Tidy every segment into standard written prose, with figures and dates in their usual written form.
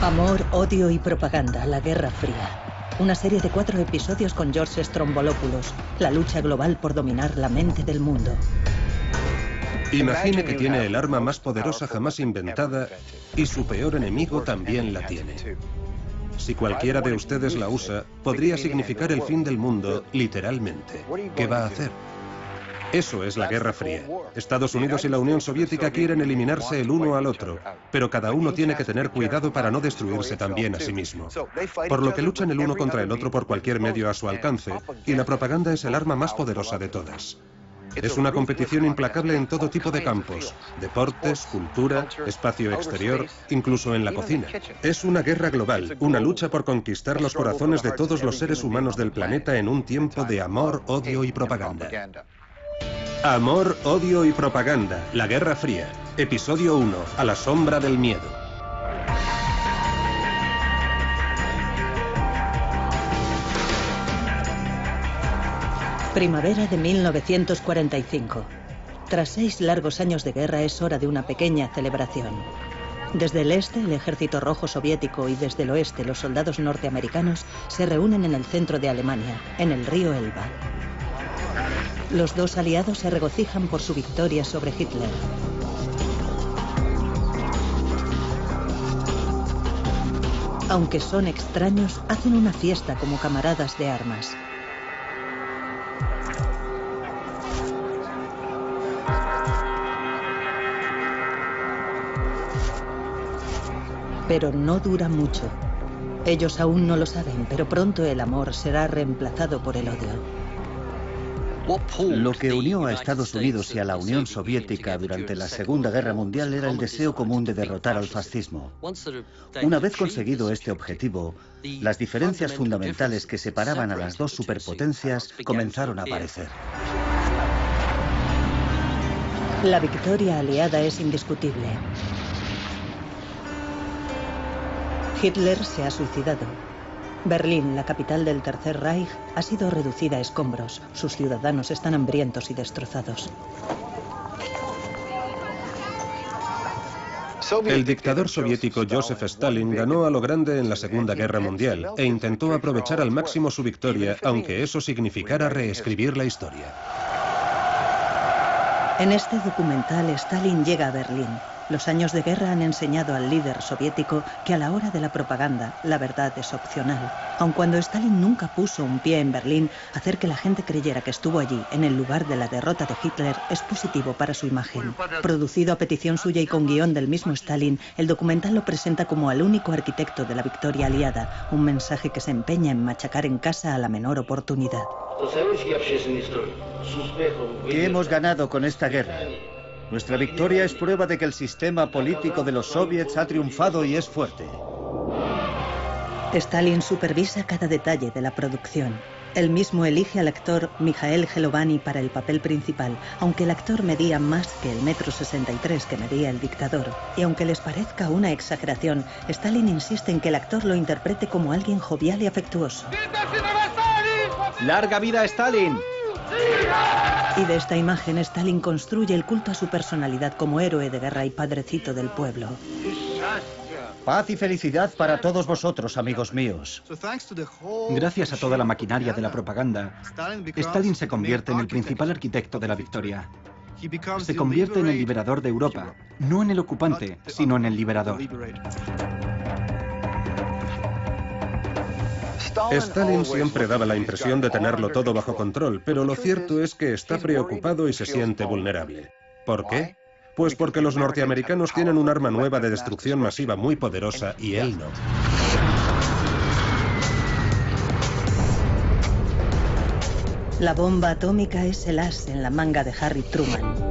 Amor, odio y propaganda, la Guerra Fría. Una serie de 4 episodios con George Stroumboulopoulos. La lucha global por dominar la mente del mundo. Imagine que tiene el arma más poderosa jamás inventada y su peor enemigo también la tiene. Si cualquiera de ustedes la usa, podría significar el fin del mundo, literalmente. ¿Qué va a hacer? Eso es la Guerra Fría. Estados Unidos y la Unión Soviética quieren eliminarse el uno al otro, pero cada uno tiene que tener cuidado para no destruirse también a sí mismo. Por lo que luchan el uno contra el otro por cualquier medio a su alcance, y la propaganda es el arma más poderosa de todas. Es una competición implacable en todo tipo de campos: deportes, cultura, espacio exterior, incluso en la cocina. Es una guerra global, una lucha por conquistar los corazones de todos los seres humanos del planeta en un tiempo de amor, odio y propaganda. Amor, odio y propaganda, la Guerra Fría. Episodio 1, a la sombra del miedo. Primavera de 1945. Tras 6 largos años de guerra es hora de una pequeña celebración. Desde el este, el Ejército Rojo Soviético, y desde el oeste, los soldados norteamericanos se reúnen en el centro de Alemania, en el río Elba. Los dos aliados se regocijan por su victoria sobre Hitler. Aunque son extraños, hacen una fiesta como camaradas de armas. Pero no dura mucho. Ellos aún no lo saben, pero pronto el amor será reemplazado por el odio. Lo que unió a Estados Unidos y a la Unión Soviética durante la Segunda Guerra Mundial era el deseo común de derrotar al fascismo. Una vez conseguido este objetivo, las diferencias fundamentales que separaban a las dos superpotencias comenzaron a aparecer. La victoria aliada es indiscutible. Hitler se ha suicidado. Berlín, la capital del Tercer Reich, ha sido reducida a escombros. Sus ciudadanos están hambrientos y destrozados. El dictador soviético Joseph Stalin ganó a lo grande en la Segunda Guerra Mundial e intentó aprovechar al máximo su victoria, aunque eso significara reescribir la historia. En este documental, Stalin llega a Berlín. Los años de guerra han enseñado al líder soviético que a la hora de la propaganda, la verdad es opcional. Aun cuando Stalin nunca puso un pie en Berlín, hacer que la gente creyera que estuvo allí, en el lugar de la derrota de Hitler, es positivo para su imagen. Producido a petición suya y con guión del mismo Stalin, el documental lo presenta como al único arquitecto de la victoria aliada, un mensaje que se empeña en machacar en casa a la menor oportunidad. ¿Qué hemos ganado con esta guerra? Nuestra victoria es prueba de que el sistema político de los soviets ha triunfado y es fuerte. Stalin supervisa cada detalle de la producción. Él mismo elige al actor Mikhail Gelovani para el papel principal, aunque el actor medía más que el 1,63 m que medía el dictador. Y aunque les parezca una exageración, Stalin insiste en que el actor lo interprete como alguien jovial y afectuoso. ¡Larga vida a Stalin! Y de esta imagen, Stalin construye el culto a su personalidad como héroe de guerra y padrecito del pueblo. Paz y felicidad para todos vosotros, amigos míos. Gracias a toda la maquinaria de la propaganda, Stalin se convierte en el principal arquitecto de la victoria. Se convierte en el liberador de Europa, no en el ocupante, sino en el liberador. Stalin siempre daba la impresión de tenerlo todo bajo control, pero lo cierto es que está preocupado y se siente vulnerable. ¿Por qué? Pues porque los norteamericanos tienen un arma nueva de destrucción masiva muy poderosa y él no. La bomba atómica es el as en la manga de Harry Truman.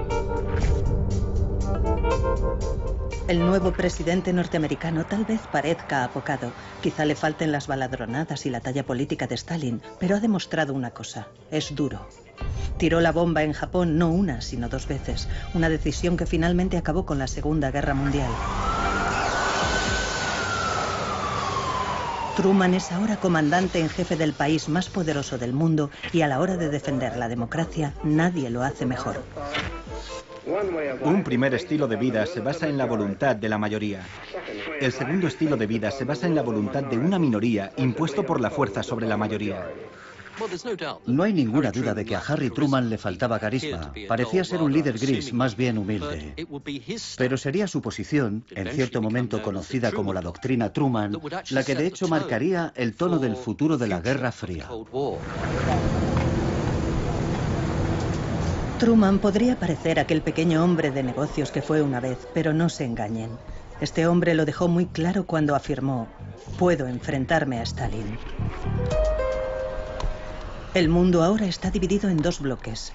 El nuevo presidente norteamericano tal vez parezca apocado. Quizá le falten las baladronadas y la talla política de Stalin, pero ha demostrado una cosa: es duro. Tiró la bomba en Japón no una, sino 2 veces. Una decisión que finalmente acabó con la Segunda Guerra Mundial. Truman es ahora comandante en jefe del país más poderoso del mundo y a la hora de defender la democracia, nadie lo hace mejor. Un primer estilo de vida se basa en la voluntad de la mayoría. El segundo estilo de vida se basa en la voluntad de una minoría impuesto por la fuerza sobre la mayoría. No hay ninguna duda de que a Harry Truman le faltaba carisma. Parecía ser un líder gris, más bien humilde. Pero sería su posición, en cierto momento conocida como la doctrina Truman, la que de hecho marcaría el tono del futuro de la Guerra Fría. Truman podría parecer aquel pequeño hombre de negocios que fue una vez, pero no se engañen. Este hombre lo dejó muy claro cuando afirmó: puedo enfrentarme a Stalin. El mundo ahora está dividido en dos bloques.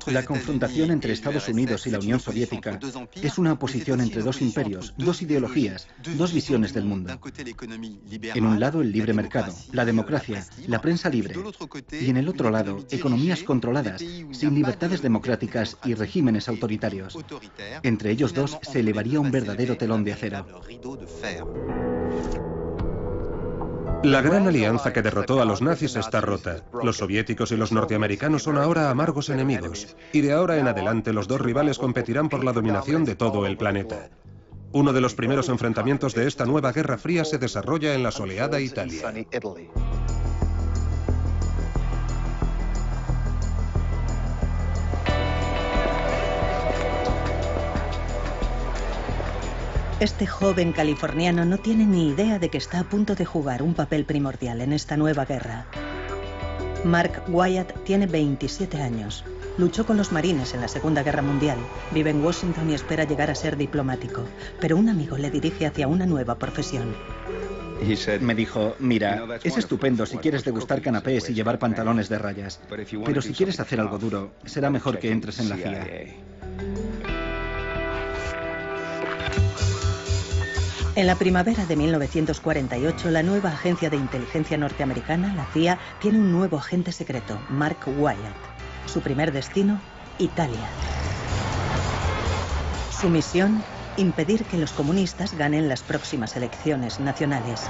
La confrontación entre Estados Unidos y la Unión Soviética es una oposición entre dos imperios, dos ideologías, dos visiones del mundo. En un lado, el libre mercado, la democracia, la prensa libre. Y en el otro lado, economías controladas, sin libertades democráticas y regímenes autoritarios. Entre ellos dos se elevaría un verdadero telón de acero. La gran alianza que derrotó a los nazis está rota. Los soviéticos y los norteamericanos son ahora amargos enemigos. Y de ahora en adelante los dos rivales competirán por la dominación de todo el planeta. Uno de los primeros enfrentamientos de esta nueva Guerra Fría se desarrolla en la soleada Italia. Este joven californiano no tiene ni idea de que está a punto de jugar un papel primordial en esta nueva guerra. Mark Wyatt tiene 27 años. Luchó con los marines en la Segunda Guerra Mundial. Vive en Washington y espera llegar a ser diplomático. Pero un amigo le dirige hacia una nueva profesión. Me dijo: mira, es estupendo si quieres degustar canapés y llevar pantalones de rayas. Pero si quieres hacer algo duro, será mejor que entres en la CIA. En la primavera de 1948, la nueva agencia de inteligencia norteamericana, la CIA, tiene un nuevo agente secreto, Mark Wyatt. Su primer destino, Italia. Su misión, impedir que los comunistas ganen las próximas elecciones nacionales.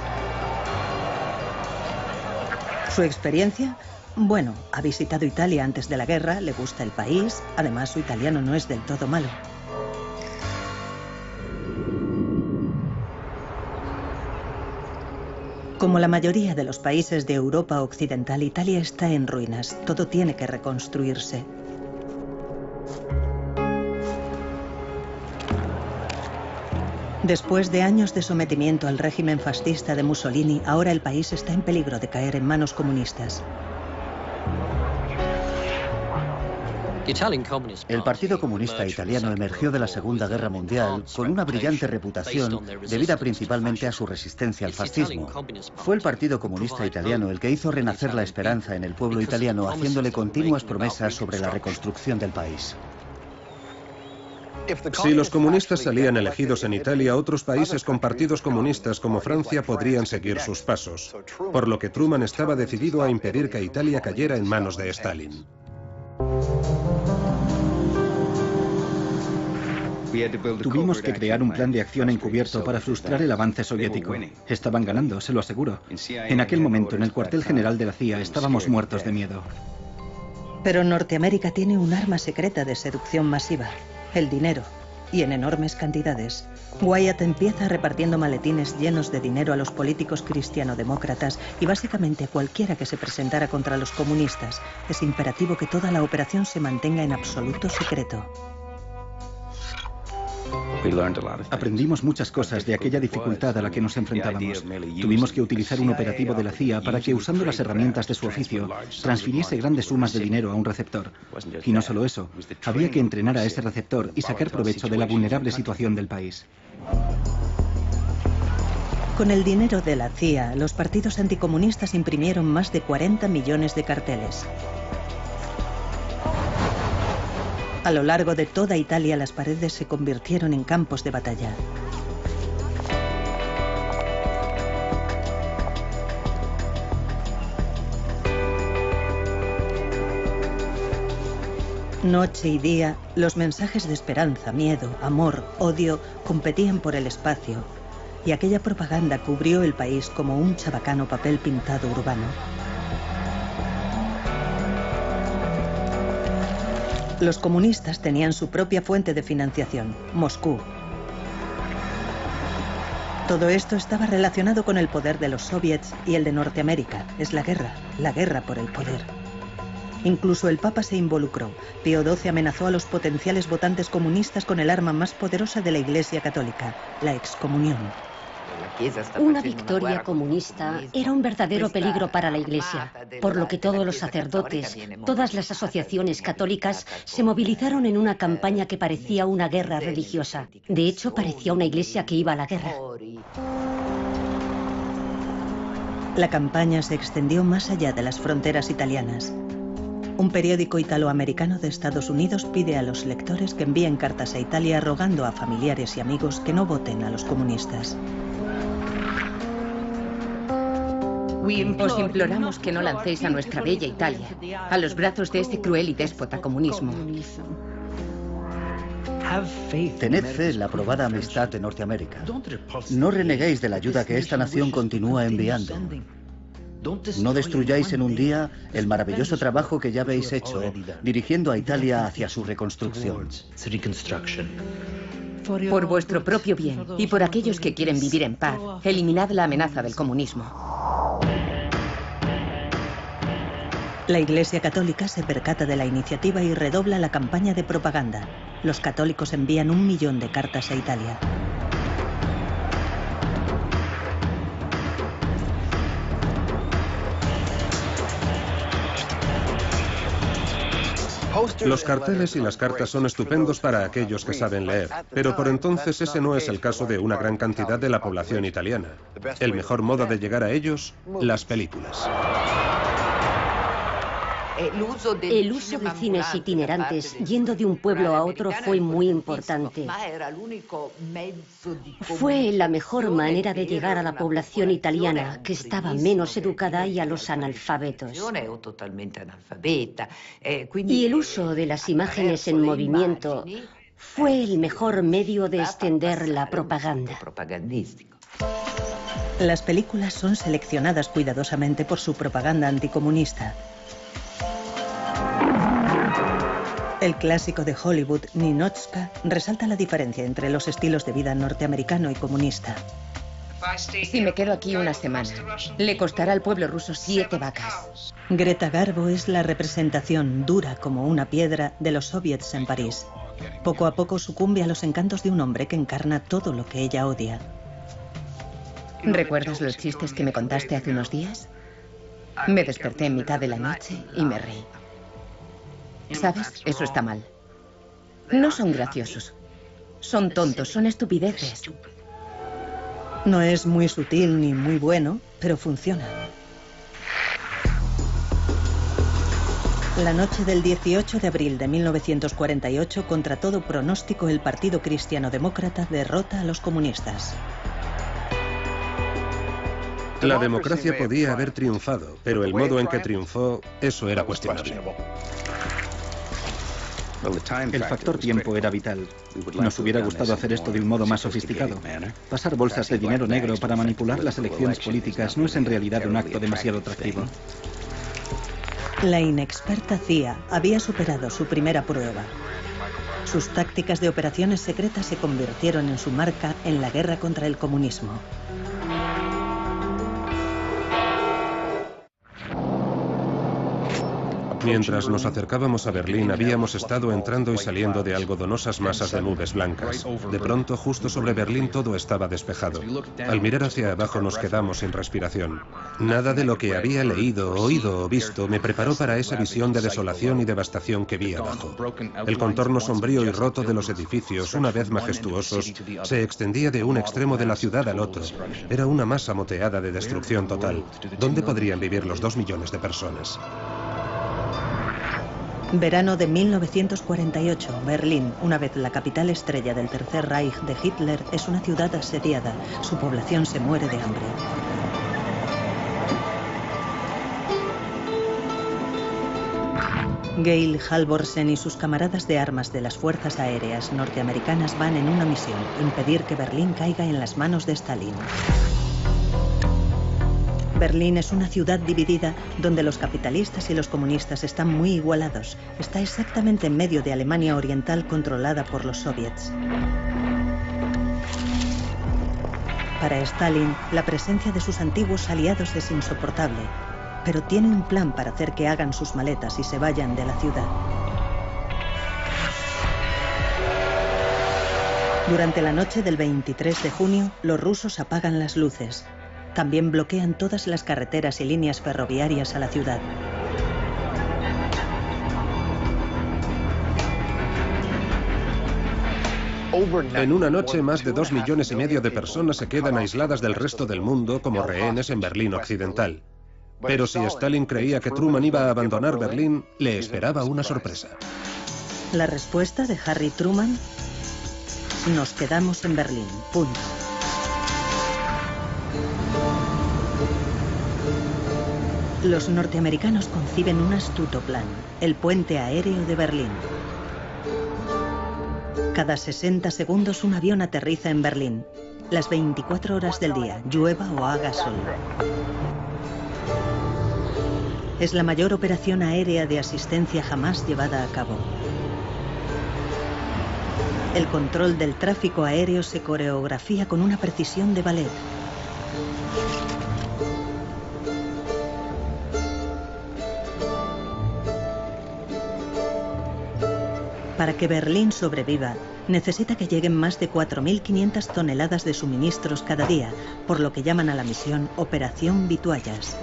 Su experiencia, bueno, ha visitado Italia antes de la guerra, le gusta el país, además su italiano no es del todo malo. Como la mayoría de los países de Europa Occidental, Italia está en ruinas. Todo tiene que reconstruirse. Después de años de sometimiento al régimen fascista de Mussolini, ahora el país está en peligro de caer en manos comunistas. El Partido Comunista Italiano emergió de la Segunda Guerra Mundial con una brillante reputación debida principalmente a su resistencia al fascismo. Fue el Partido Comunista Italiano el que hizo renacer la esperanza en el pueblo italiano, haciéndole continuas promesas sobre la reconstrucción del país. Si los comunistas salían elegidos en Italia, otros países con partidos comunistas como Francia podrían seguir sus pasos, por lo que Truman estaba decidido a impedir que Italia cayera en manos de Stalin. Tuvimos que crear un plan de acción encubierto para frustrar el avance soviético. Estaban ganando, se lo aseguro. En aquel momento, en el cuartel general de la CIA, estábamos muertos de miedo. Pero Norteamérica tiene un arma secreta de seducción masiva: el dinero, y en enormes cantidades. Wyatt empieza repartiendo maletines llenos de dinero a los políticos cristianodemócratas y básicamente a cualquiera que se presentara contra los comunistas. Es imperativo que toda la operación se mantenga en absoluto secreto. Aprendimos muchas cosas de aquella dificultad a la que nos enfrentábamos. Tuvimos que utilizar un operativo de la CIA para que, usando las herramientas de su oficio, transfiriese grandes sumas de dinero a un receptor. Y no solo eso, había que entrenar a ese receptor y sacar provecho de la vulnerable situación del país. Con el dinero de la CIA, los partidos anticomunistas imprimieron más de 40 millones de carteles. A lo largo de toda Italia, las paredes se convirtieron en campos de batalla. Noche y día, los mensajes de esperanza, miedo, amor, odio competían por el espacio, y aquella propaganda cubrió el país como un chabacano papel pintado urbano. Los comunistas tenían su propia fuente de financiación, Moscú. Todo esto estaba relacionado con el poder de los soviets y el de Norteamérica. Es la guerra por el poder. Incluso el Papa se involucró. Pío XII amenazó a los potenciales votantes comunistas con el arma más poderosa de la Iglesia Católica, la excomunión. Una victoria comunista era un verdadero peligro para la Iglesia, por lo que todos los sacerdotes, todas las asociaciones católicas se movilizaron en una campaña que parecía una guerra religiosa. De hecho, parecía una iglesia que iba a la guerra. La campaña se extendió más allá de las fronteras italianas. Un periódico italoamericano de Estados Unidos pide a los lectores que envíen cartas a Italia rogando a familiares y amigos que no voten a los comunistas. Os imploramos que no lancéis a nuestra bella Italia a los brazos de ese cruel y déspota comunismo. Tened fe en la probada amistad de Norteamérica. No reneguéis de la ayuda que esta nación continúa enviando. No destruyáis en un día el maravilloso trabajo que ya habéis hecho dirigiendo a Italia hacia su reconstrucción. Por vuestro propio bien y por aquellos que quieren vivir en paz, eliminad la amenaza del comunismo. La Iglesia Católica se percata de la iniciativa y redobla la campaña de propaganda. Los católicos envían 1 millón de cartas a Italia. Los carteles y las cartas son estupendos para aquellos que saben leer, pero por entonces ese no es el caso de una gran cantidad de la población italiana. El mejor modo de llegar a ellos, las películas. El uso de cines itinerantes yendo de un pueblo a otro fue muy importante. Fue la mejor manera de llegar a la población italiana, que estaba menos educada, y a los analfabetos. Y el uso de las imágenes en movimiento fue el mejor medio de extender la propaganda. Las películas son seleccionadas cuidadosamente por su propaganda anticomunista. El clásico de Hollywood, Ninotchka, resalta la diferencia entre los estilos de vida norteamericano y comunista. Si me quedo aquí una semana, le costará al pueblo ruso 7 vacas. Greta Garbo es la representación dura como una piedra de los soviets en París. Poco a poco sucumbe a los encantos de un hombre que encarna todo lo que ella odia. ¿Recuerdas los chistes que me contaste hace unos días? Me desperté en mitad de la noche y me reí. ¿Sabes? Eso está mal. No son graciosos. Son tontos, son estupideces. No es muy sutil ni muy bueno, pero funciona. La noche del 18 de abril de 1948, contra todo pronóstico, el Partido Cristiano-Demócrata derrota a los comunistas. La democracia podía haber triunfado, pero el modo en que triunfó, eso era cuestionable. El factor tiempo era vital. Nos hubiera gustado hacer esto de un modo más sofisticado. Pasar bolsas de dinero negro para manipular las elecciones políticas no es en realidad un acto demasiado atractivo. La inexperta CIA había superado su primera prueba. Sus tácticas de operaciones secretas se convirtieron en su marca en la guerra contra el comunismo. Mientras nos acercábamos a Berlín, habíamos estado entrando y saliendo de algodonosas masas de nubes blancas. De pronto, justo sobre Berlín, todo estaba despejado. Al mirar hacia abajo nos quedamos sin respiración. Nada de lo que había leído, oído o visto me preparó para esa visión de desolación y devastación que vi abajo. El contorno sombrío y roto de los edificios, una vez majestuosos, se extendía de un extremo de la ciudad al otro. Era una masa moteada de destrucción total. ¿Dónde podrían vivir los 2 millones de personas? Verano de 1948, Berlín, una vez la capital estrella del Tercer Reich de Hitler, es una ciudad asediada. Su población se muere de hambre. Gail Halvorsen y sus camaradas de armas de las fuerzas aéreas norteamericanas van en una misión: impedir que Berlín caiga en las manos de Stalin. Berlín es una ciudad dividida donde los capitalistas y los comunistas están muy igualados. Está exactamente en medio de Alemania Oriental controlada por los soviets. Para Stalin, la presencia de sus antiguos aliados es insoportable, pero tiene un plan para hacer que hagan sus maletas y se vayan de la ciudad. Durante la noche del 23 de junio, los rusos apagan las luces. También bloquean todas las carreteras y líneas ferroviarias a la ciudad. En una noche, más de 2,5 millones de personas se quedan aisladas del resto del mundo como rehenes en Berlín Occidental. Pero si Stalin creía que Truman iba a abandonar Berlín, le esperaba una sorpresa. La respuesta de Harry Truman: nos quedamos en Berlín. Punto. Los norteamericanos conciben un astuto plan: el puente aéreo de Berlín. Cada 60 segundos un avión aterriza en Berlín, las 24 horas del día, llueva o haga sol. Es la mayor operación aérea de asistencia jamás llevada a cabo. El control del tráfico aéreo se coreografía con una precisión de ballet. Para que Berlín sobreviva, necesita que lleguen más de 4.500 toneladas de suministros cada día, por lo que llaman a la misión Operación Vituallas.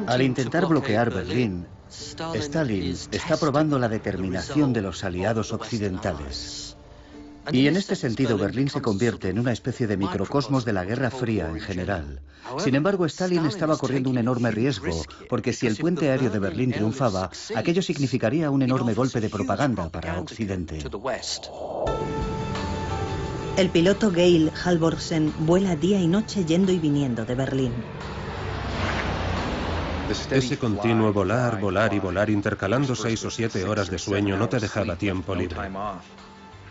Al intentar bloquear Berlín, Stalin está probando la determinación de los aliados occidentales. Y en este sentido, Berlín se convierte en una especie de microcosmos de la Guerra Fría en general. Sin embargo, Stalin estaba corriendo un enorme riesgo, porque si el puente aéreo de Berlín triunfaba, aquello significaría un enorme golpe de propaganda para Occidente. El piloto Georg Halvorsen vuela día y noche yendo y viniendo de Berlín. Ese continuo volar, volar y volar, intercalando 6 o 7 horas de sueño, no te dejaba tiempo libre.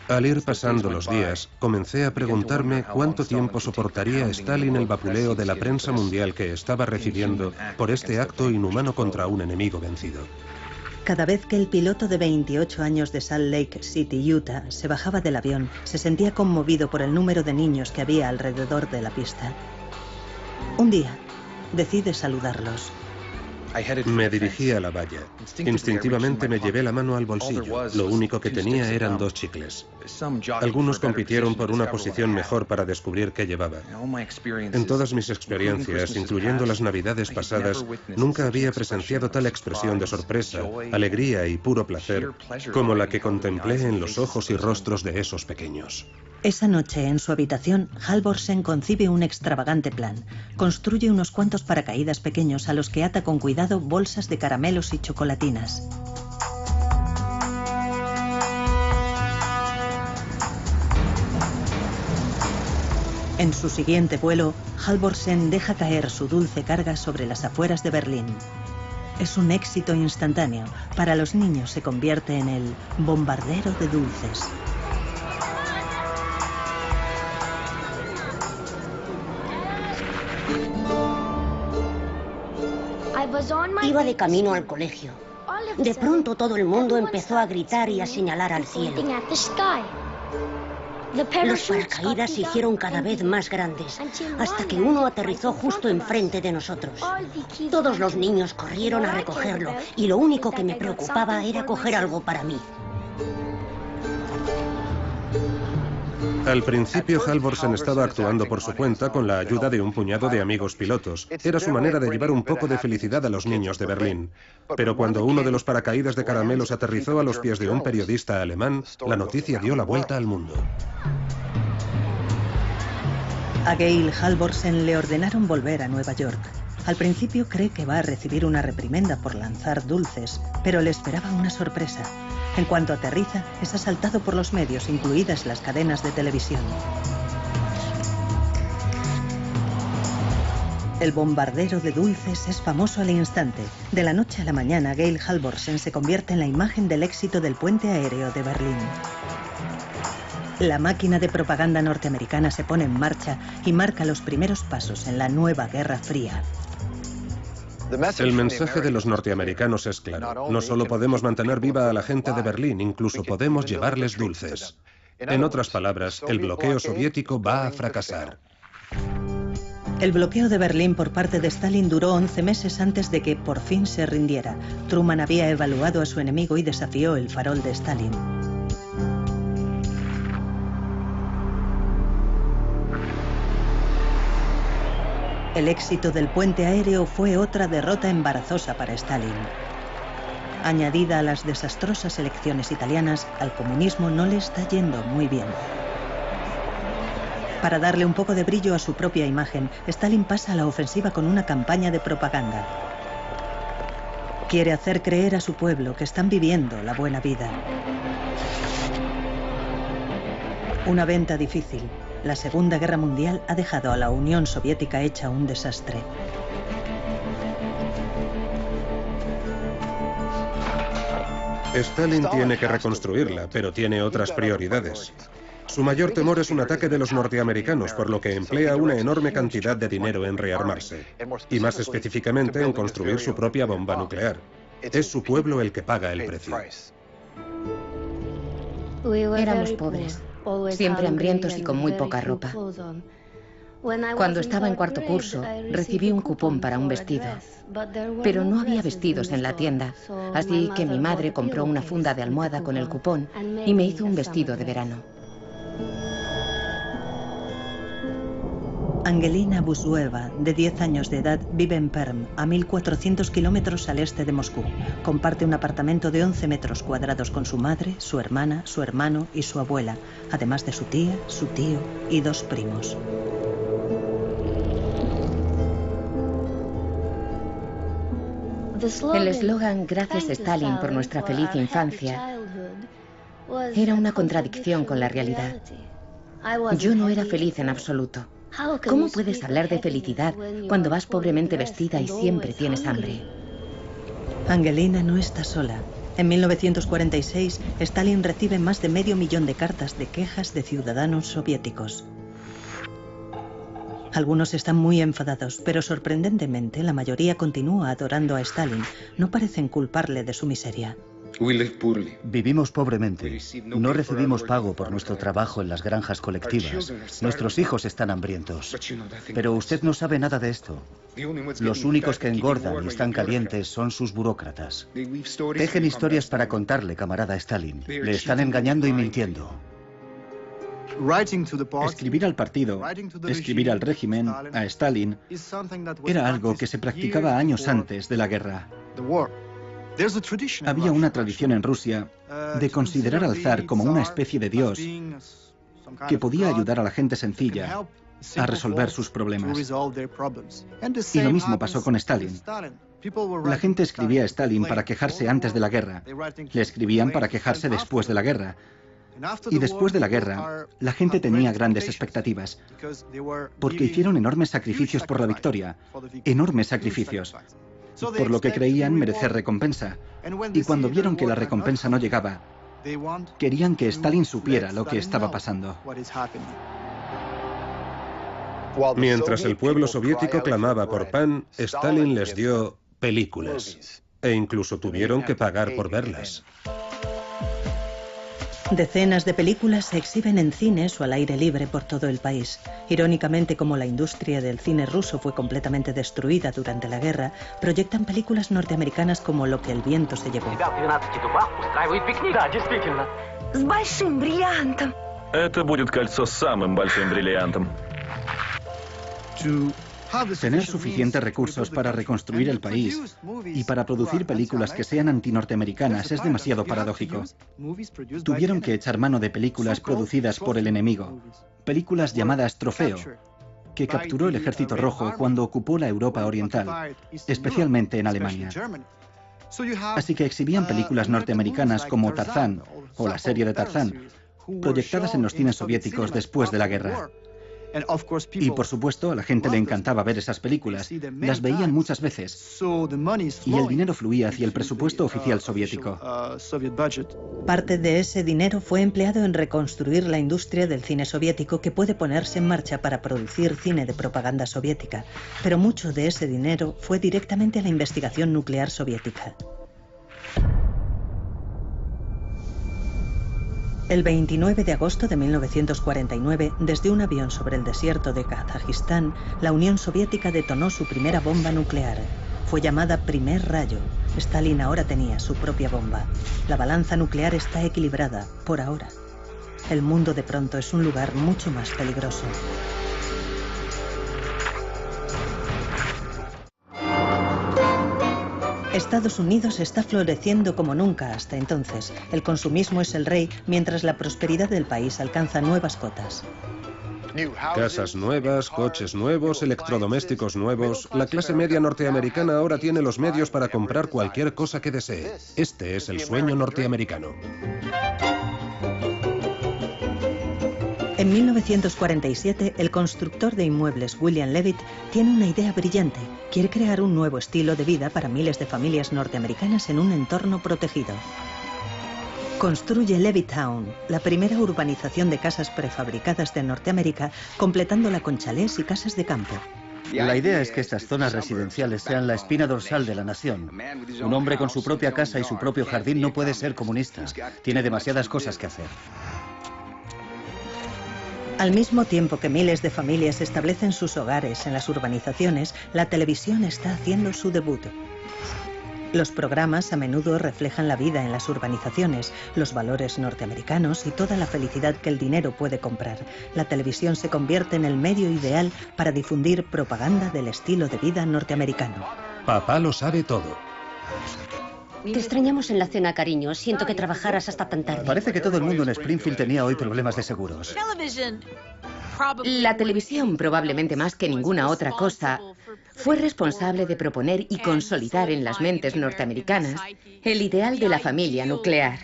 Al ir pasando los días, comencé a preguntarme cuánto tiempo soportaría Stalin el vapuleo de la prensa mundial que estaba recibiendo por este acto inhumano contra un enemigo vencido. Cada vez que el piloto de 28 años de Salt Lake City, Utah, se bajaba del avión, se sentía conmovido por el número de niños que había alrededor de la pista. Un día, decide saludarlos. Me dirigí a la valla. Instintivamente me llevé la mano al bolsillo. Lo único que tenía eran 2 chicles. Algunos compitieron por una posición mejor para descubrir qué llevaba. En todas mis experiencias, incluyendo las navidades pasadas, nunca había presenciado tal expresión de sorpresa, alegría y puro placer como la que contemplé en los ojos y rostros de esos pequeños. Esa noche, en su habitación, Halvorsen concibe un extravagante plan. Construye unos cuantos paracaídas pequeños a los que ata con cuidado bolsas de caramelos y chocolatinas. En su siguiente vuelo, Halvorsen deja caer su dulce carga sobre las afueras de Berlín. Es un éxito instantáneo. Para los niños se convierte en el bombardero de dulces. Iba de camino al colegio. De pronto todo el mundo empezó a gritar y a señalar al cielo. Los paracaídas se hicieron cada vez más grandes, hasta que uno aterrizó justo enfrente de nosotros. Todos los niños corrieron a recogerlo, y lo único que me preocupaba era coger algo para mí. Al principio, Halvorsen estaba actuando por su cuenta con la ayuda de un puñado de amigos pilotos. Era su manera de llevar un poco de felicidad a los niños de Berlín. Pero cuando uno de los paracaídas de caramelos aterrizó a los pies de un periodista alemán, la noticia dio la vuelta al mundo. A Georg Halvorsen le ordenaron volver a Nueva York. Al principio cree que va a recibir una reprimenda por lanzar dulces, pero le esperaba una sorpresa. En cuanto aterriza, es asaltado por los medios, incluidas las cadenas de televisión. El bombardero de dulces es famoso al instante. De la noche a la mañana, Georg Halvorsen se convierte en la imagen del éxito del puente aéreo de Berlín. La máquina de propaganda norteamericana se pone en marcha y marca los primeros pasos en la nueva Guerra Fría. El mensaje de los norteamericanos es claro. No solo podemos mantener viva a la gente de Berlín, incluso podemos llevarles dulces. En otras palabras, el bloqueo soviético va a fracasar. El bloqueo de Berlín por parte de Stalin duró 11 meses antes de que por fin se rindiera. Truman había evaluado a su enemigo y desafió el farol de Stalin. El éxito del puente aéreo fue otra derrota embarazosa para Stalin. Añadida a las desastrosas elecciones italianas, al comunismo no le está yendo muy bien. Para darle un poco de brillo a su propia imagen, Stalin pasa a la ofensiva con una campaña de propaganda. Quiere hacer creer a su pueblo que están viviendo la buena vida. Una venta difícil. La Segunda Guerra Mundial ha dejado a la Unión Soviética hecha un desastre. Stalin tiene que reconstruirla, pero tiene otras prioridades. Su mayor temor es un ataque de los norteamericanos, por lo que emplea una enorme cantidad de dinero en rearmarse, y más específicamente en construir su propia bomba nuclear. Es su pueblo el que paga el precio. Éramos pobres, siempre hambrientos y con muy poca ropa. Cuando estaba en cuarto curso, recibí un cupón para un vestido, pero no había vestidos en la tienda, así que mi madre compró una funda de almohada con el cupón y me hizo un vestido de verano. Angelina Busueva, de 10 años de edad, vive en Perm, a 1.400 kilómetros al este de Moscú. Comparte un apartamento de 11 metros cuadrados con su madre, su hermana, su hermano y su abuela, además de su tía, su tío y 2 primos. El eslogan "Gracias Stalin por nuestra feliz infancia" era una contradicción con la realidad. Yo no era feliz en absoluto. ¿Cómo puedes hablar de felicidad cuando vas pobremente vestida y siempre tienes hambre? Angelina no está sola. En 1946, Stalin recibe más de 500.000 de cartas de quejas de ciudadanos soviéticos. Algunos están muy enfadados, pero sorprendentemente la mayoría continúa adorando a Stalin. No parecen culparle de su miseria. Vivimos pobremente. No recibimos pago por nuestro trabajo en las granjas colectivas. Nuestros hijos están hambrientos. Pero usted no sabe nada de esto. Los únicos que engordan y están calientes son sus burócratas. Tejen historias para contarle, camarada Stalin. Le están engañando y mintiendo. Escribir al partido, escribir al régimen, a Stalin, era algo que se practicaba años antes de la guerra. Había una tradición en Rusia de considerar al zar como una especie de dios que podía ayudar a la gente sencilla a resolver sus problemas. Y lo mismo pasó con Stalin. La gente escribía a Stalin para quejarse antes de la guerra. Le escribían para quejarse después de la guerra. Y después de la guerra, la gente tenía grandes expectativas, porque hicieron enormes sacrificios por la victoria, enormes sacrificios, por lo que creían merecer recompensa. Y cuando vieron que la recompensa no llegaba, querían que Stalin supiera lo que estaba pasando. Mientras el pueblo soviético clamaba por pan, Stalin les dio películas, e incluso tuvieron que pagar por verlas. Decenas de películas se exhiben en cines o al aire libre por todo el país. Irónicamente, como la industria del cine ruso fue completamente destruida durante la guerra, proyectan películas norteamericanas como Lo que el viento se llevó. Это будет кольцо с самым большим бриллиантом. Tener suficientes recursos para reconstruir el país y para producir películas que sean antinorteamericanas es demasiado paradójico. Tuvieron que echar mano de películas producidas por el enemigo, películas llamadas Trofeo, que capturó el Ejército Rojo cuando ocupó la Europa Oriental, especialmente en Alemania. Así que exhibían películas norteamericanas como Tarzán o la serie de Tarzán, proyectadas en los cines soviéticos después de la guerra. Y por supuesto, a la gente le encantaba ver esas películas. Las veían muchas veces. Y el dinero fluía hacia el presupuesto oficial soviético. Parte de ese dinero fue empleado en reconstruir la industria del cine soviético, que puede ponerse en marcha para producir cine de propaganda soviética. Pero mucho de ese dinero fue directamente a la investigación nuclear soviética. El 29 de agosto de 1949, desde un avión sobre el desierto de Kazajistán, la Unión Soviética detonó su primera bomba nuclear. Fue llamada Primer Rayo. Stalin ahora tenía su propia bomba. La balanza nuclear está equilibrada, por ahora. El mundo de pronto es un lugar mucho más peligroso. Estados Unidos está floreciendo como nunca hasta entonces. El consumismo es el rey, mientras la prosperidad del país alcanza nuevas cotas. Casas nuevas, coches nuevos, electrodomésticos nuevos. La clase media norteamericana ahora tiene los medios para comprar cualquier cosa que desee. Este es el sueño norteamericano. En 1947, el constructor de inmuebles William Levitt tiene una idea brillante. Quiere crear un nuevo estilo de vida para miles de familias norteamericanas en un entorno protegido. Construye Levittown, la primera urbanización de casas prefabricadas de Norteamérica, completándola con chalés y casas de campo. La idea es que estas zonas residenciales sean la espina dorsal de la nación. Un hombre con su propia casa y su propio jardín no puede ser comunista. Tiene demasiadas cosas que hacer. Al mismo tiempo que miles de familias establecen sus hogares en las urbanizaciones, la televisión está haciendo su debut. Los programas a menudo reflejan la vida en las urbanizaciones, los valores norteamericanos y toda la felicidad que el dinero puede comprar. La televisión se convierte en el medio ideal para difundir propaganda del estilo de vida norteamericano. Papá lo sabe todo. Te extrañamos en la cena, cariño. Siento que trabajaras hasta tan tarde. Parece que todo el mundo en Springfield tenía hoy problemas de seguros. La televisión, probablemente más que ninguna otra cosa, fue responsable de proponer y consolidar en las mentes norteamericanas el ideal de la familia nuclear.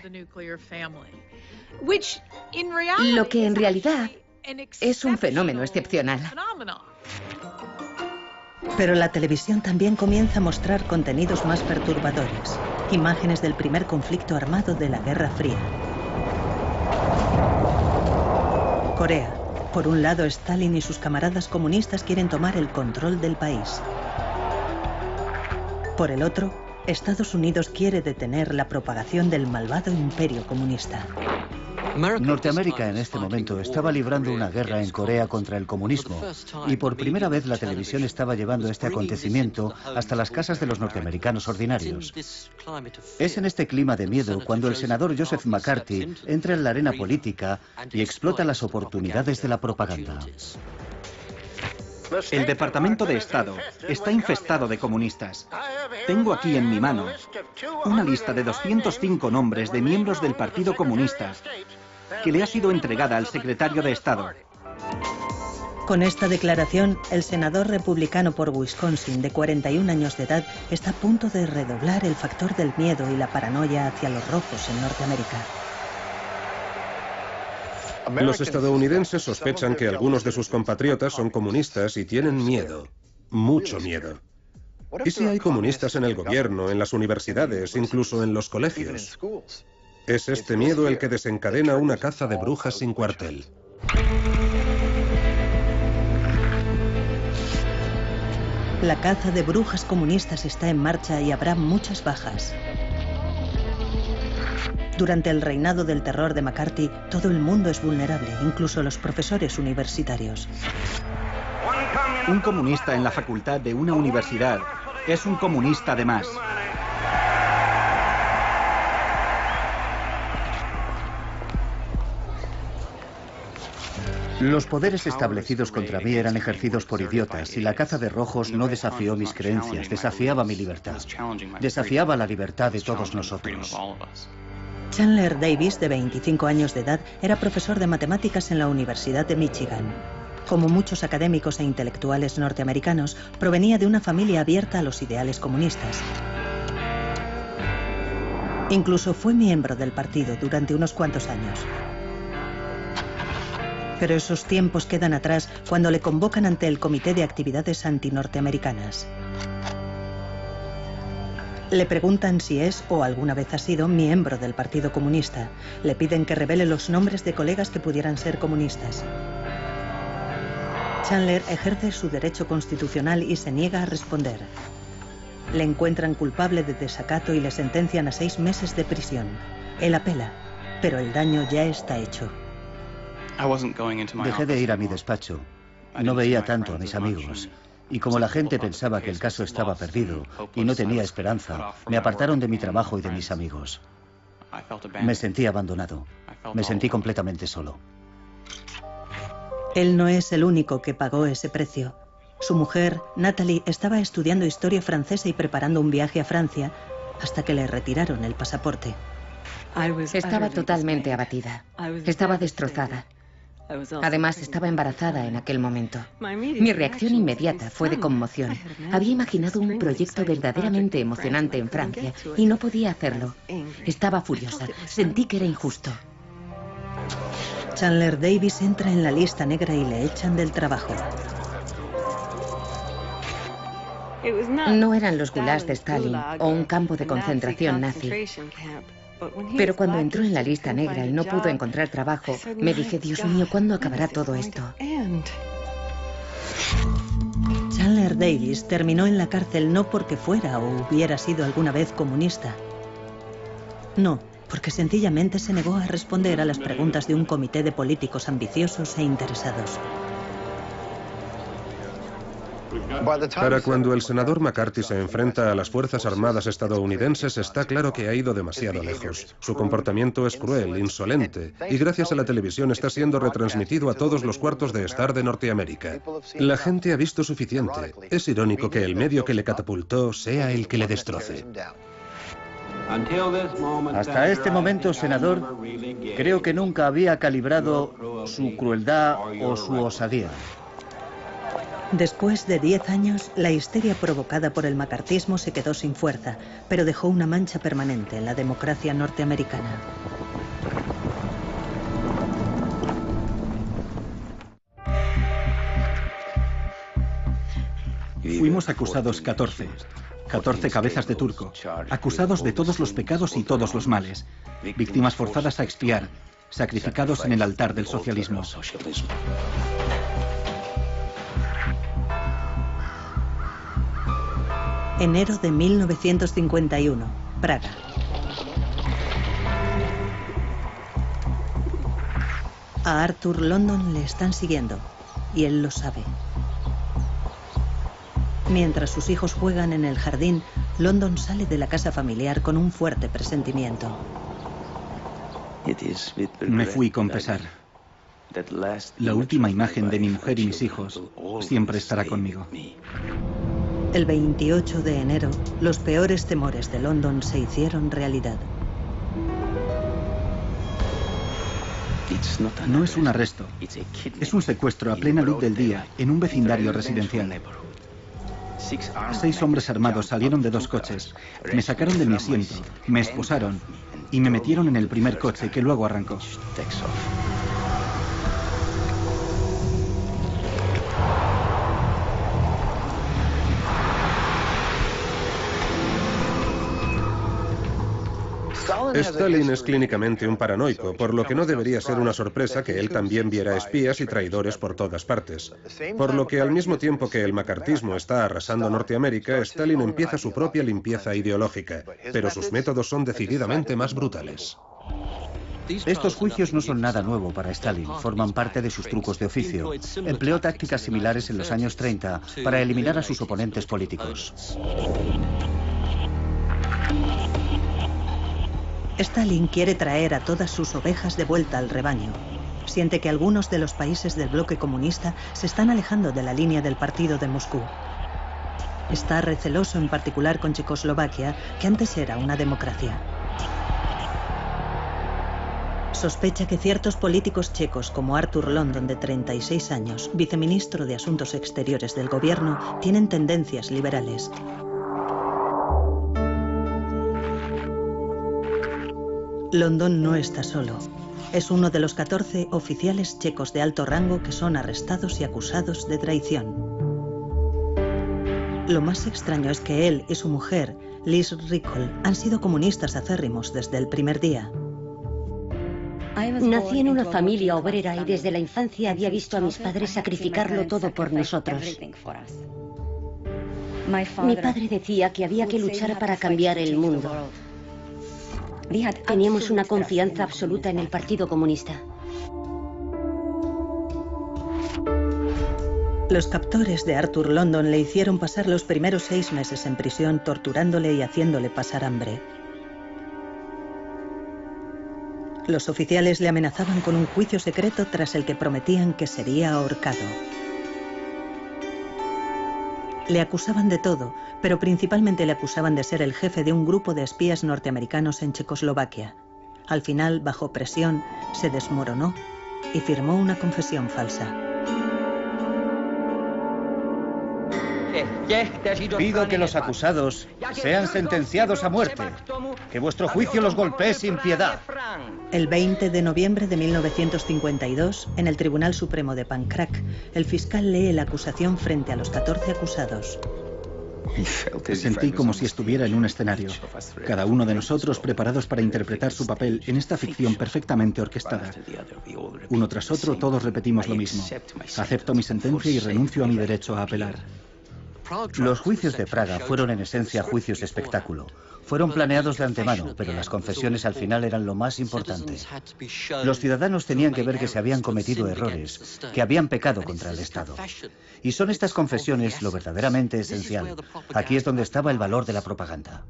Lo que en realidad es un fenómeno excepcional. Pero la televisión también comienza a mostrar contenidos más perturbadores. Imágenes del primer conflicto armado de la Guerra Fría. Corea. Por un lado, Stalin y sus camaradas comunistas quieren tomar el control del país. Por el otro, Estados Unidos quiere detener la propagación del malvado imperio comunista. Norteamérica en este momento estaba librando una guerra en Corea contra el comunismo y por primera vez la televisión estaba llevando este acontecimiento hasta las casas de los norteamericanos ordinarios. Es en este clima de miedo cuando el senador Joseph McCarthy entra en la arena política y explota las oportunidades de la propaganda. El Departamento de Estado está infestado de comunistas. Tengo aquí en mi mano una lista de 205 nombres de miembros del Partido Comunista que le ha sido entregada al secretario de Estado. Con esta declaración, el senador republicano por Wisconsin, de 41 años de edad, está a punto de redoblar el factor del miedo y la paranoia hacia los rojos en Norteamérica. Los estadounidenses sospechan que algunos de sus compatriotas son comunistas y tienen miedo, mucho miedo. ¿Y si hay comunistas en el gobierno, en las universidades, incluso en los colegios? Es este miedo el que desencadena una caza de brujas sin cuartel. La caza de brujas comunistas está en marcha y habrá muchas bajas. Durante el reinado del terror de McCarthy, todo el mundo es vulnerable, incluso los profesores universitarios. Un comunista en la facultad de una universidad es un comunista de más. Los poderes establecidos contra mí eran ejercidos por idiotas y la caza de rojos no desafió mis creencias, desafiaba mi libertad. Desafiaba la libertad de todos nosotros. Chandler Davis, de 25 años de edad, era profesor de matemáticas en la Universidad de Michigan. Como muchos académicos e intelectuales norteamericanos, provenía de una familia abierta a los ideales comunistas. Incluso fue miembro del partido durante unos cuantos años. Pero esos tiempos quedan atrás cuando le convocan ante el Comité de Actividades Antinorteamericanas. Le preguntan si es o alguna vez ha sido miembro del Partido Comunista. Le piden que revele los nombres de colegas que pudieran ser comunistas. Chandler ejerce su derecho constitucional y se niega a responder. Le encuentran culpable de desacato y le sentencian a 6 meses de prisión. Él apela, pero el daño ya está hecho. Dejé de ir a mi despacho. No veía tanto a mis amigos. Y como la gente pensaba que el caso estaba perdido y no tenía esperanza, me apartaron de mi trabajo y de mis amigos. Me sentí abandonado. Me sentí completamente solo. Él no es el único que pagó ese precio. Su mujer, Natalie, estaba estudiando historia francesa y preparando un viaje a Francia hasta que le retiraron el pasaporte. Estaba totalmente abatida. Estaba destrozada. Además, estaba embarazada en aquel momento. Mi reacción inmediata fue de conmoción. Había imaginado un proyecto verdaderamente emocionante en Francia y no podía hacerlo. Estaba furiosa. Sentí que era injusto. Chandler Davis entra en la lista negra y le echan del trabajo. No eran los gulags de Stalin o un campo de concentración nazi. Pero cuando entró en la lista negra y no pudo encontrar trabajo, me dije, Dios mío, ¿cuándo acabará todo esto? Chandler Davis terminó en la cárcel no porque fuera o hubiera sido alguna vez comunista. No, porque sencillamente se negó a responder a las preguntas de un comité de políticos ambiciosos e interesados. Para cuando el senador McCarthy se enfrenta a las Fuerzas Armadas estadounidenses, está claro que ha ido demasiado lejos. Su comportamiento es cruel, insolente, y gracias a la televisión está siendo retransmitido a todos los cuartos de estar de Norteamérica. La gente ha visto suficiente. Es irónico que el medio que le catapultó sea el que le destroce. Hasta este momento, senador, creo que nunca había calibrado su crueldad o su osadía. Después de 10 años, la histeria provocada por el macartismo se quedó sin fuerza, pero dejó una mancha permanente en la democracia norteamericana. Fuimos acusados 14 cabezas de turco, acusados de todos los pecados y todos los males, víctimas forzadas a expiar, sacrificados en el altar del socialismo. Enero de 1951, Praga. A Arthur London le están siguiendo, y él lo sabe. Mientras sus hijos juegan en el jardín, London sale de la casa familiar con un fuerte presentimiento. Me fui con pesar. La última imagen de mi mujer y mis hijos siempre estará conmigo. El 28 de enero, los peores temores de London se hicieron realidad. No es un arresto, es un secuestro a plena luz del día en un vecindario residencial. 6 hombres armados salieron de 2 coches, me sacaron de mi asiento, me esposaron y me metieron en el primer coche que luego arrancó. Stalin es clínicamente un paranoico, por lo que no debería ser una sorpresa que él también viera espías y traidores por todas partes. Por lo que al mismo tiempo que el macartismo está arrasando Norteamérica, Stalin empieza su propia limpieza ideológica, pero sus métodos son decididamente más brutales. Estos juicios no son nada nuevo para Stalin, forman parte de sus trucos de oficio. Empleó tácticas similares en los años 30 para eliminar a sus oponentes políticos. Stalin quiere traer a todas sus ovejas de vuelta al rebaño. Siente que algunos de los países del bloque comunista se están alejando de la línea del partido de Moscú. Está receloso en particular con Checoslovaquia, que antes era una democracia. Sospecha que ciertos políticos checos como Arthur London, de 36 años, viceministro de Asuntos Exteriores del gobierno, tienen tendencias liberales. London no está solo. Es uno de los 14 oficiales checos de alto rango que son arrestados y acusados de traición. Lo más extraño es que él y su mujer, Liz Rickle, han sido comunistas acérrimos desde el primer día. Nací en una familia obrera y desde la infancia había visto a mis padres sacrificarlo todo por nosotros. Mi padre decía que había que luchar para cambiar el mundo. Teníamos una confianza absoluta en el Partido Comunista. Los captores de Arthur London le hicieron pasar los primeros 6 meses en prisión, torturándole y haciéndole pasar hambre. Los oficiales le amenazaban con un juicio secreto tras el que prometían que sería ahorcado. Le acusaban de todo, pero principalmente le acusaban de ser el jefe de un grupo de espías norteamericanos en Checoslovaquia. Al final, bajo presión, se desmoronó y firmó una confesión falsa. Pido que los acusados sean sentenciados a muerte, que vuestro juicio los golpee sin piedad. El 20 de noviembre de 1952, en el Tribunal Supremo de Pankrak, el fiscal lee la acusación frente a los 14 acusados. Sentí como si estuviera en un escenario, cada uno de nosotros preparados para interpretar su papel en esta ficción perfectamente orquestada. Uno tras otro todos repetimos lo mismo. Acepto mi sentencia y renuncio a mi derecho a apelar. Los juicios de Praga fueron en esencia juicios de espectáculo. Fueron planeados de antemano, pero las confesiones al final eran lo más importante. Los ciudadanos tenían que ver que se habían cometido errores, que habían pecado contra el Estado. Y son estas confesiones lo verdaderamente esencial. Aquí es donde estaba el valor de la propaganda.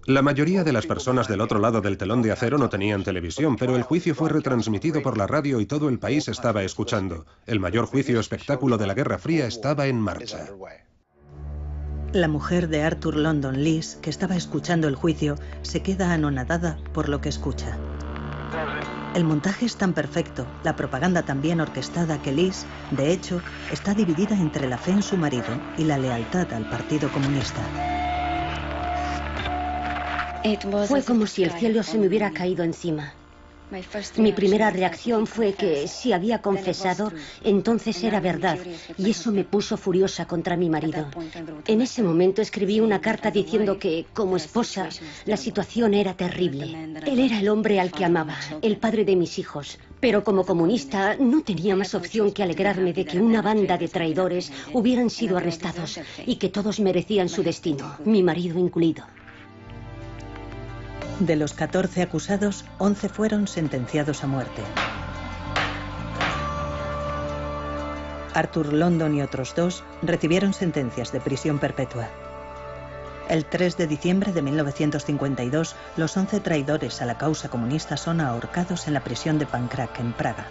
La mayoría de las personas del otro lado del telón de acero no tenían televisión, pero el juicio fue retransmitido por la radio y todo el país estaba escuchando. El mayor juicio espectáculo de la Guerra Fría estaba en marcha. La mujer de Arthur London, Liz, que estaba escuchando el juicio, se queda anonadada por lo que escucha. El montaje es tan perfecto, la propaganda tan bien orquestada que Liz, de hecho, está dividida entre la fe en su marido y la lealtad al Partido Comunista. Fue como si el cielo se me hubiera caído encima. Mi primera reacción fue que si había confesado, entonces era verdad, y eso me puso furiosa contra mi marido. En ese momento escribí una carta diciendo que, como esposa, la situación era terrible. Él era el hombre al que amaba, el padre de mis hijos, pero como comunista no tenía más opción que alegrarme de que una banda de traidores hubieran sido arrestados y que todos merecían su destino, mi marido incluido. De los 14 acusados, 11 fueron sentenciados a muerte. Arthur London y otros 2 recibieron sentencias de prisión perpetua. El 3 de diciembre de 1952, los 11 traidores a la causa comunista son ahorcados en la prisión de Pankrak, en Praga.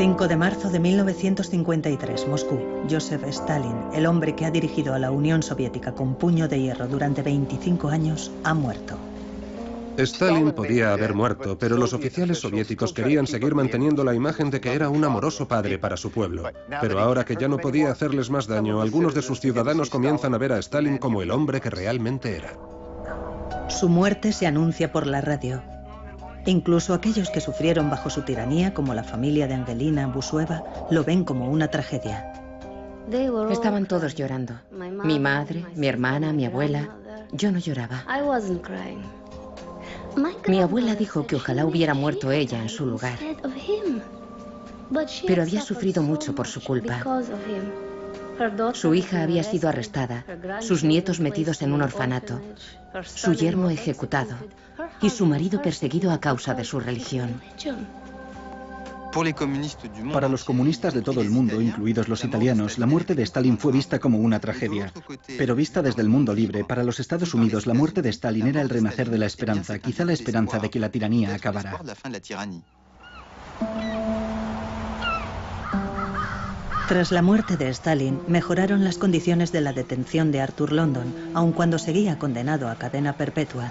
El 5 de marzo de 1953, Moscú. Joseph Stalin, el hombre que ha dirigido a la Unión Soviética con puño de hierro durante 25 años, ha muerto. Stalin podía haber muerto, pero los oficiales soviéticos querían seguir manteniendo la imagen de que era un amoroso padre para su pueblo. Pero ahora que ya no podía hacerles más daño, algunos de sus ciudadanos comienzan a ver a Stalin como el hombre que realmente era. Su muerte se anuncia por la radio. Incluso aquellos que sufrieron bajo su tiranía, como la familia de Angelina Busueva, lo ven como una tragedia. Estaban todos llorando. Mi madre, mi hermana, mi abuela. Yo no lloraba. Mi abuela dijo que ojalá hubiera muerto ella en su lugar. Pero había sufrido mucho por su culpa. Su hija había sido arrestada, sus nietos metidos en un orfanato, su yerno ejecutado y su marido perseguido a causa de su religión. Para los comunistas de todo el mundo, incluidos los italianos, la muerte de Stalin fue vista como una tragedia. Pero vista desde el mundo libre, para los Estados Unidos, la muerte de Stalin era el renacer de la esperanza, quizá la esperanza de que la tiranía acabara. Tras la muerte de Stalin, mejoraron las condiciones de la detención de Arthur London, aun cuando seguía condenado a cadena perpetua.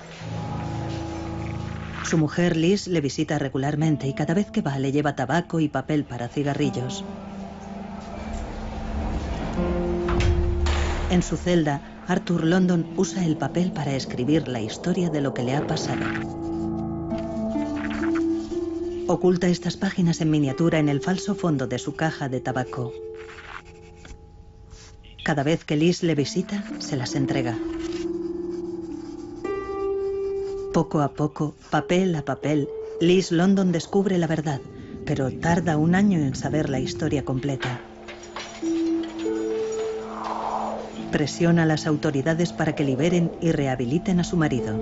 Su mujer Liz le visita regularmente y cada vez que va le lleva tabaco y papel para cigarrillos. En su celda, Arthur London usa el papel para escribir la historia de lo que le ha pasado. Oculta estas páginas en miniatura en el falso fondo de su caja de tabaco. Cada vez que Liz le visita, se las entrega. Poco a poco, papel a papel, Liz London descubre la verdad, pero tarda un año en saber la historia completa. Presiona a las autoridades para que liberen y rehabiliten a su marido.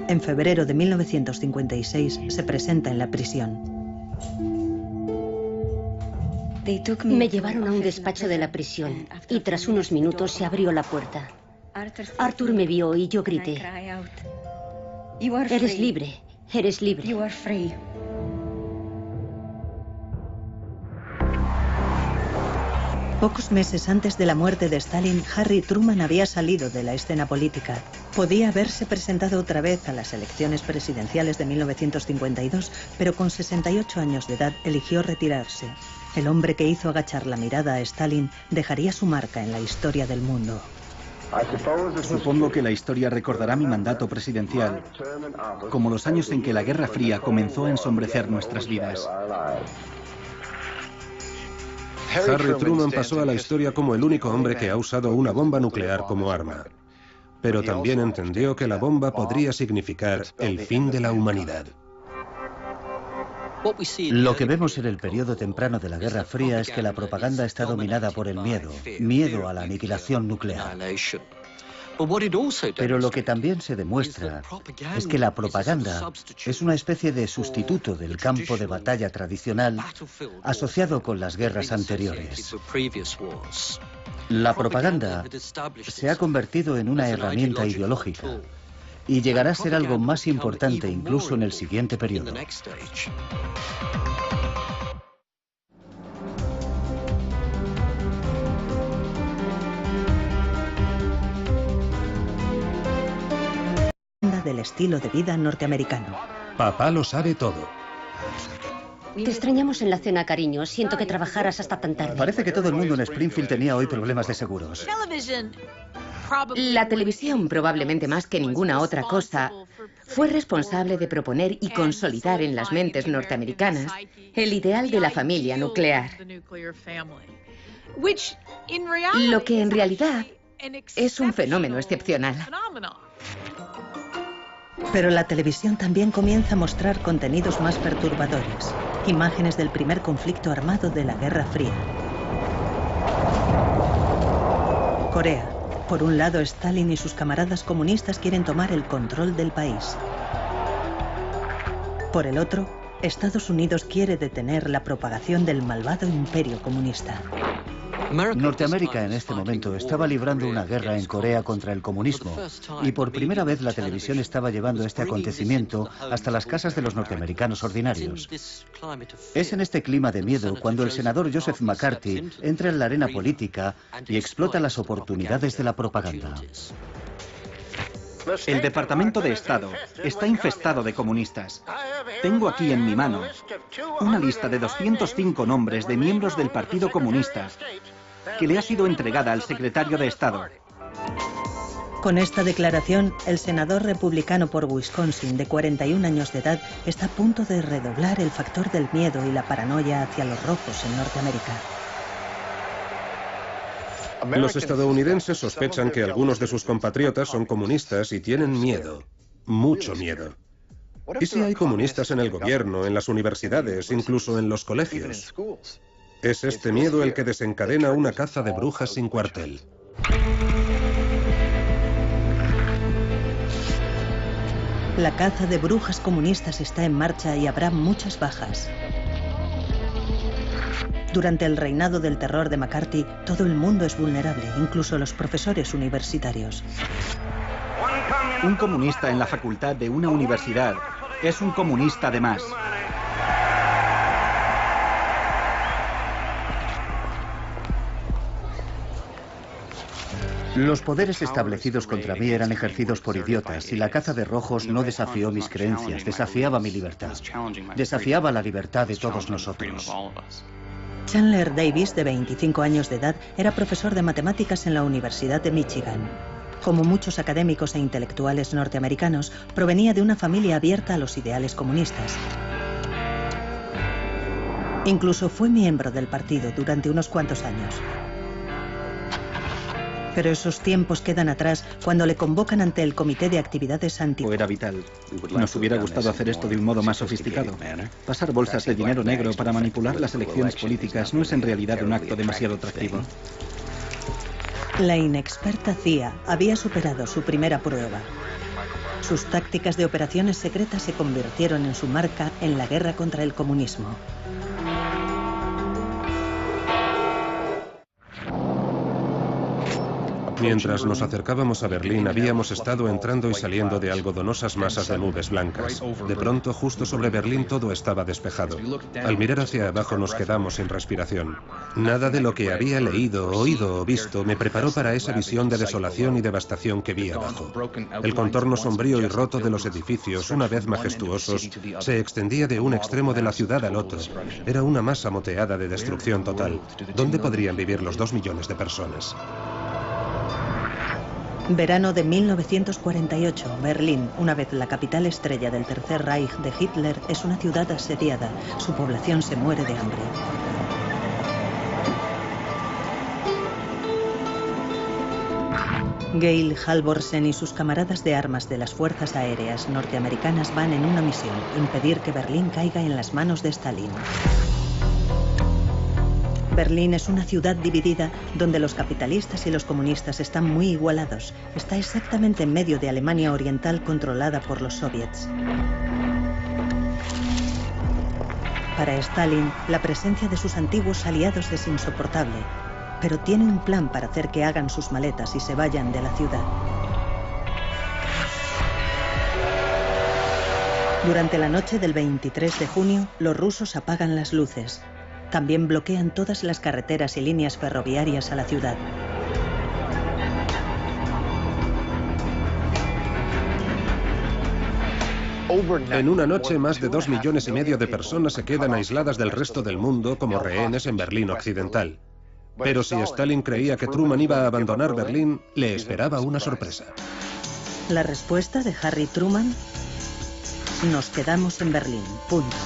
En febrero de 1956 se presenta en la prisión. Me llevaron a un despacho de la prisión y tras unos minutos se abrió la puerta. Arthur me vio y yo grité: "Eres libre, eres libre". Pocos meses antes de la muerte de Stalin, Harry Truman había salido de la escena política. Podía haberse presentado otra vez a las elecciones presidenciales de 1952, pero con 68 años de edad eligió retirarse. El hombre que hizo agachar la mirada a Stalin dejaría su marca en la historia del mundo. Supongo que la historia recordará mi mandato presidencial como los años en que la Guerra Fría comenzó a ensombrecer nuestras vidas. Harry Truman pasó a la historia como el único hombre que ha usado una bomba nuclear como arma. Pero también entendió que la bomba podría significar el fin de la humanidad. Lo que vemos en el periodo temprano de la Guerra Fría es que la propaganda está dominada por el miedo a la aniquilación nuclear. Pero lo que también se demuestra es que la propaganda es una especie de sustituto del campo de batalla tradicional asociado con las guerras anteriores. La propaganda se ha convertido en una herramienta ideológica y llegará a ser algo más importante incluso en el siguiente periodo. Del estilo de vida norteamericano. Papá lo sabe todo. Te extrañamos en la cena, cariño. Siento que trabajaras hasta tan tarde. Parece que todo el mundo en Springfield tenía hoy problemas de seguros. La televisión, probablemente más que ninguna otra cosa, fue responsable de proponer y consolidar en las mentes norteamericanas el ideal de la familia nuclear. Lo que en realidad es un fenómeno excepcional. Pero la televisión también comienza a mostrar contenidos más perturbadores. Imágenes del primer conflicto armado de la Guerra Fría. Corea. Por un lado, Stalin y sus camaradas comunistas quieren tomar el control del país. Por el otro, Estados Unidos quiere detener la propagación del malvado imperio comunista. Norteamérica en este momento estaba librando una guerra en Corea contra el comunismo y por primera vez la televisión estaba llevando este acontecimiento hasta las casas de los norteamericanos ordinarios. Es en este clima de miedo cuando el senador Joseph McCarthy entra en la arena política y explota las oportunidades de la propaganda. El Departamento de Estado está infestado de comunistas. Tengo aquí en mi mano una lista de 205 nombres de miembros del Partido Comunista que le ha sido entregada al secretario de Estado. Con esta declaración, el senador republicano por Wisconsin, de 41 años de edad, está a punto de redoblar el factor del miedo y la paranoia hacia los rojos en Norteamérica. Los estadounidenses sospechan que algunos de sus compatriotas son comunistas y tienen miedo, mucho miedo. ¿Y si hay comunistas en el gobierno, en las universidades, incluso en los colegios? Es este miedo el que desencadena una caza de brujas sin cuartel. La caza de brujas comunistas está en marcha y habrá muchas bajas. Durante el reinado del terror de McCarthy, todo el mundo es vulnerable, incluso los profesores universitarios. Un comunista en la facultad de una universidad es un comunista de más. Los poderes establecidos contra mí eran ejercidos por idiotas y la caza de rojos no desafió mis creencias, desafiaba mi libertad. Desafiaba la libertad de todos nosotros. Chandler Davis, de 25 años de edad, era profesor de matemáticas en la Universidad de Michigan. Como muchos académicos e intelectuales norteamericanos, provenía de una familia abierta a los ideales comunistas. Incluso fue miembro del partido durante unos cuantos años. Pero esos tiempos quedan atrás cuando le convocan ante el Comité de Actividades Anti... Era vital. Nos hubiera gustado hacer esto de un modo más sofisticado. Pasar bolsas de dinero negro para manipular las elecciones políticas no es en realidad un acto demasiado atractivo. La inexperta CIA había superado su primera prueba. Sus tácticas de operaciones secretas se convirtieron en su marca en la guerra contra el comunismo. Mientras nos acercábamos a Berlín, habíamos estado entrando y saliendo de algodonosas masas de nubes blancas. De pronto, justo sobre Berlín, todo estaba despejado. Al mirar hacia abajo nos quedamos sin respiración. Nada de lo que había leído, oído o visto me preparó para esa visión de desolación y devastación que vi abajo. El contorno sombrío y roto de los edificios, una vez majestuosos, se extendía de un extremo de la ciudad al otro. Era una masa moteada de destrucción total. ¿Dónde podrían vivir los 2 millones de personas? Verano de 1948, Berlín, una vez la capital estrella del Tercer Reich de Hitler, es una ciudad asediada. Su población se muere de hambre. Gail Halvorsen y sus camaradas de armas de las fuerzas aéreas norteamericanas van en una misión: impedir que Berlín caiga en las manos de Stalin. Berlín es una ciudad dividida donde los capitalistas y los comunistas están muy igualados. Está exactamente en medio de Alemania Oriental controlada por los soviets. Para Stalin, la presencia de sus antiguos aliados es insoportable, pero tiene un plan para hacer que hagan sus maletas y se vayan de la ciudad. Durante la noche del 23 de junio, los rusos apagan las luces. También bloquean todas las carreteras y líneas ferroviarias a la ciudad. En una noche, más de 2,5 millones de personas se quedan aisladas del resto del mundo como rehenes en Berlín Occidental. Pero si Stalin creía que Truman iba a abandonar Berlín, le esperaba una sorpresa. La respuesta de Harry Truman: nos quedamos en Berlín. Punto.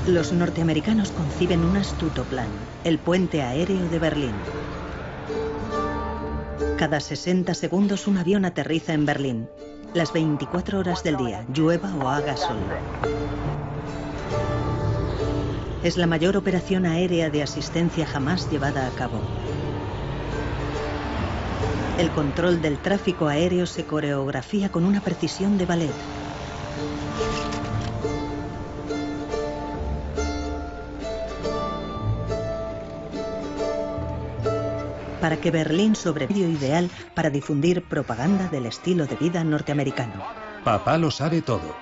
Los norteamericanos conciben un astuto plan: el puente aéreo de Berlín. Cada 60 segundos un avión aterriza en Berlín, las 24 horas del día, llueva o haga sol. Es la mayor operación aérea de asistencia jamás llevada a cabo. El control del tráfico aéreo se coreografía con una precisión de ballet. Para que Berlín sobreviva, ideal para difundir propaganda del estilo de vida norteamericano. Papá lo sabe todo.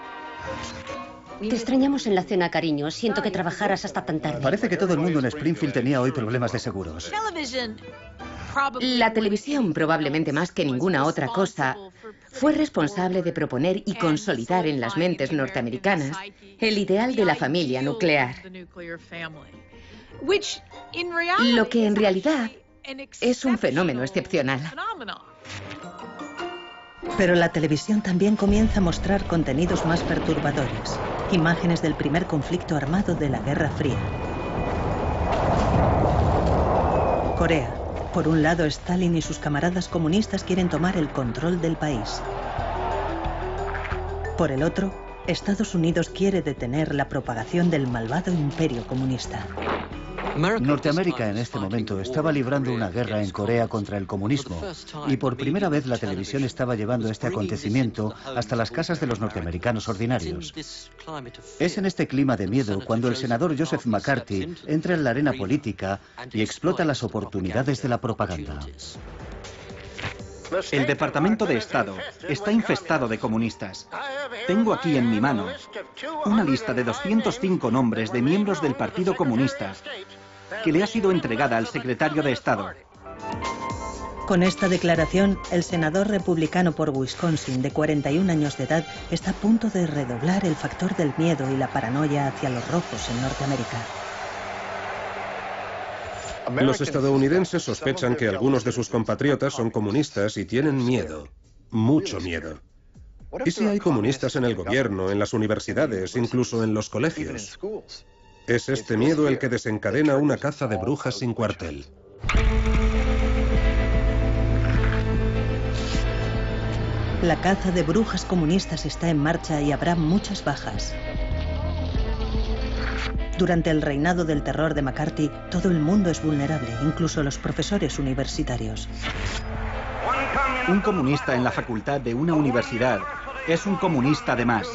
Te extrañamos en la cena, cariño. Siento que trabajaras hasta tan tarde. Parece que todo el mundo en Springfield tenía hoy problemas de seguros. La televisión, probablemente más que ninguna otra cosa, fue responsable de proponer y consolidar en las mentes norteamericanas el ideal de la familia nuclear. Lo que en realidad es un fenómeno excepcional. Pero la televisión también comienza a mostrar contenidos más perturbadores. Imágenes del primer conflicto armado de la Guerra Fría. Corea. Por un lado, Stalin y sus camaradas comunistas quieren tomar el control del país. Por el otro, Estados Unidos quiere detener la propagación del malvado imperio comunista. Norteamérica en este momento estaba librando una guerra en Corea contra el comunismo y por primera vez la televisión estaba llevando este acontecimiento hasta las casas de los norteamericanos ordinarios. Es en este clima de miedo cuando el senador Joseph McCarthy entra en la arena política y explota las oportunidades de la propaganda. El Departamento de Estado está infestado de comunistas. Tengo aquí en mi mano una lista de 205 nombres de miembros del Partido Comunista que le ha sido entregada al secretario de Estado. Con esta declaración, el senador republicano por Wisconsin, de 41 años de edad, está a punto de redoblar el factor del miedo y la paranoia hacia los rojos en Norteamérica. Los estadounidenses sospechan que algunos de sus compatriotas son comunistas y tienen miedo, mucho miedo. ¿Y si hay comunistas en el gobierno, en las universidades, incluso en los colegios? Es este miedo el que desencadena una caza de brujas sin cuartel. La caza de brujas comunistas está en marcha y habrá muchas bajas. Durante el reinado del terror de McCarthy, todo el mundo es vulnerable, incluso los profesores universitarios. Un comunista en la facultad de una universidad es un comunista de más.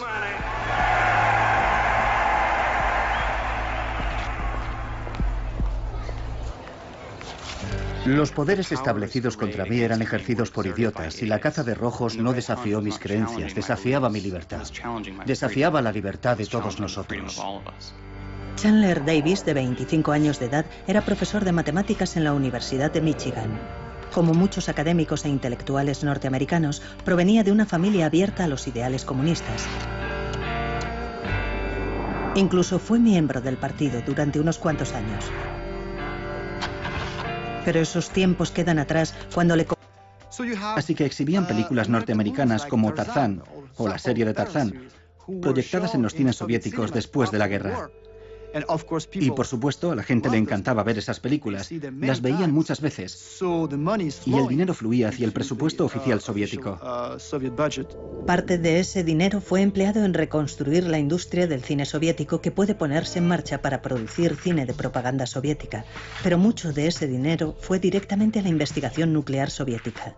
Los poderes establecidos contra mí eran ejercidos por idiotas y la caza de rojos no desafió mis creencias, desafiaba mi libertad. Desafiaba la libertad de todos nosotros. Chandler Davis, de 25 años de edad, era profesor de matemáticas en la Universidad de Michigan. Como muchos académicos e intelectuales norteamericanos, provenía de una familia abierta a los ideales comunistas. Incluso fue miembro del partido durante unos cuantos años. Pero esos tiempos quedan atrás cuando le... Así que exhibían películas norteamericanas como Tarzán o la serie de Tarzán, proyectadas en los cines soviéticos después de la guerra. Y por supuesto, a la gente le encantaba ver esas películas. Las veían muchas veces. Y el dinero fluía hacia el presupuesto oficial soviético. Parte de ese dinero fue empleado en reconstruir la industria del cine soviético, que puede ponerse en marcha para producir cine de propaganda soviética. Pero mucho de ese dinero fue directamente a la investigación nuclear soviética.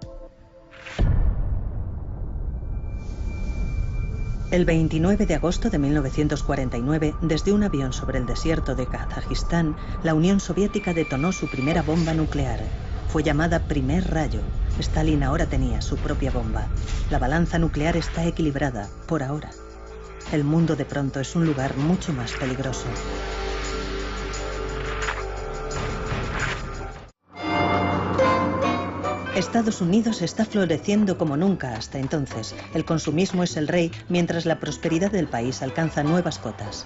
El 29 de agosto de 1949, desde un avión sobre el desierto de Kazajistán, la Unión Soviética detonó su primera bomba nuclear. Fue llamada Primer Rayo. Stalin ahora tenía su propia bomba. La balanza nuclear está equilibrada, por ahora. El mundo de pronto es un lugar mucho más peligroso. Estados Unidos está floreciendo como nunca hasta entonces. El consumismo es el rey, mientras la prosperidad del país alcanza nuevas cotas.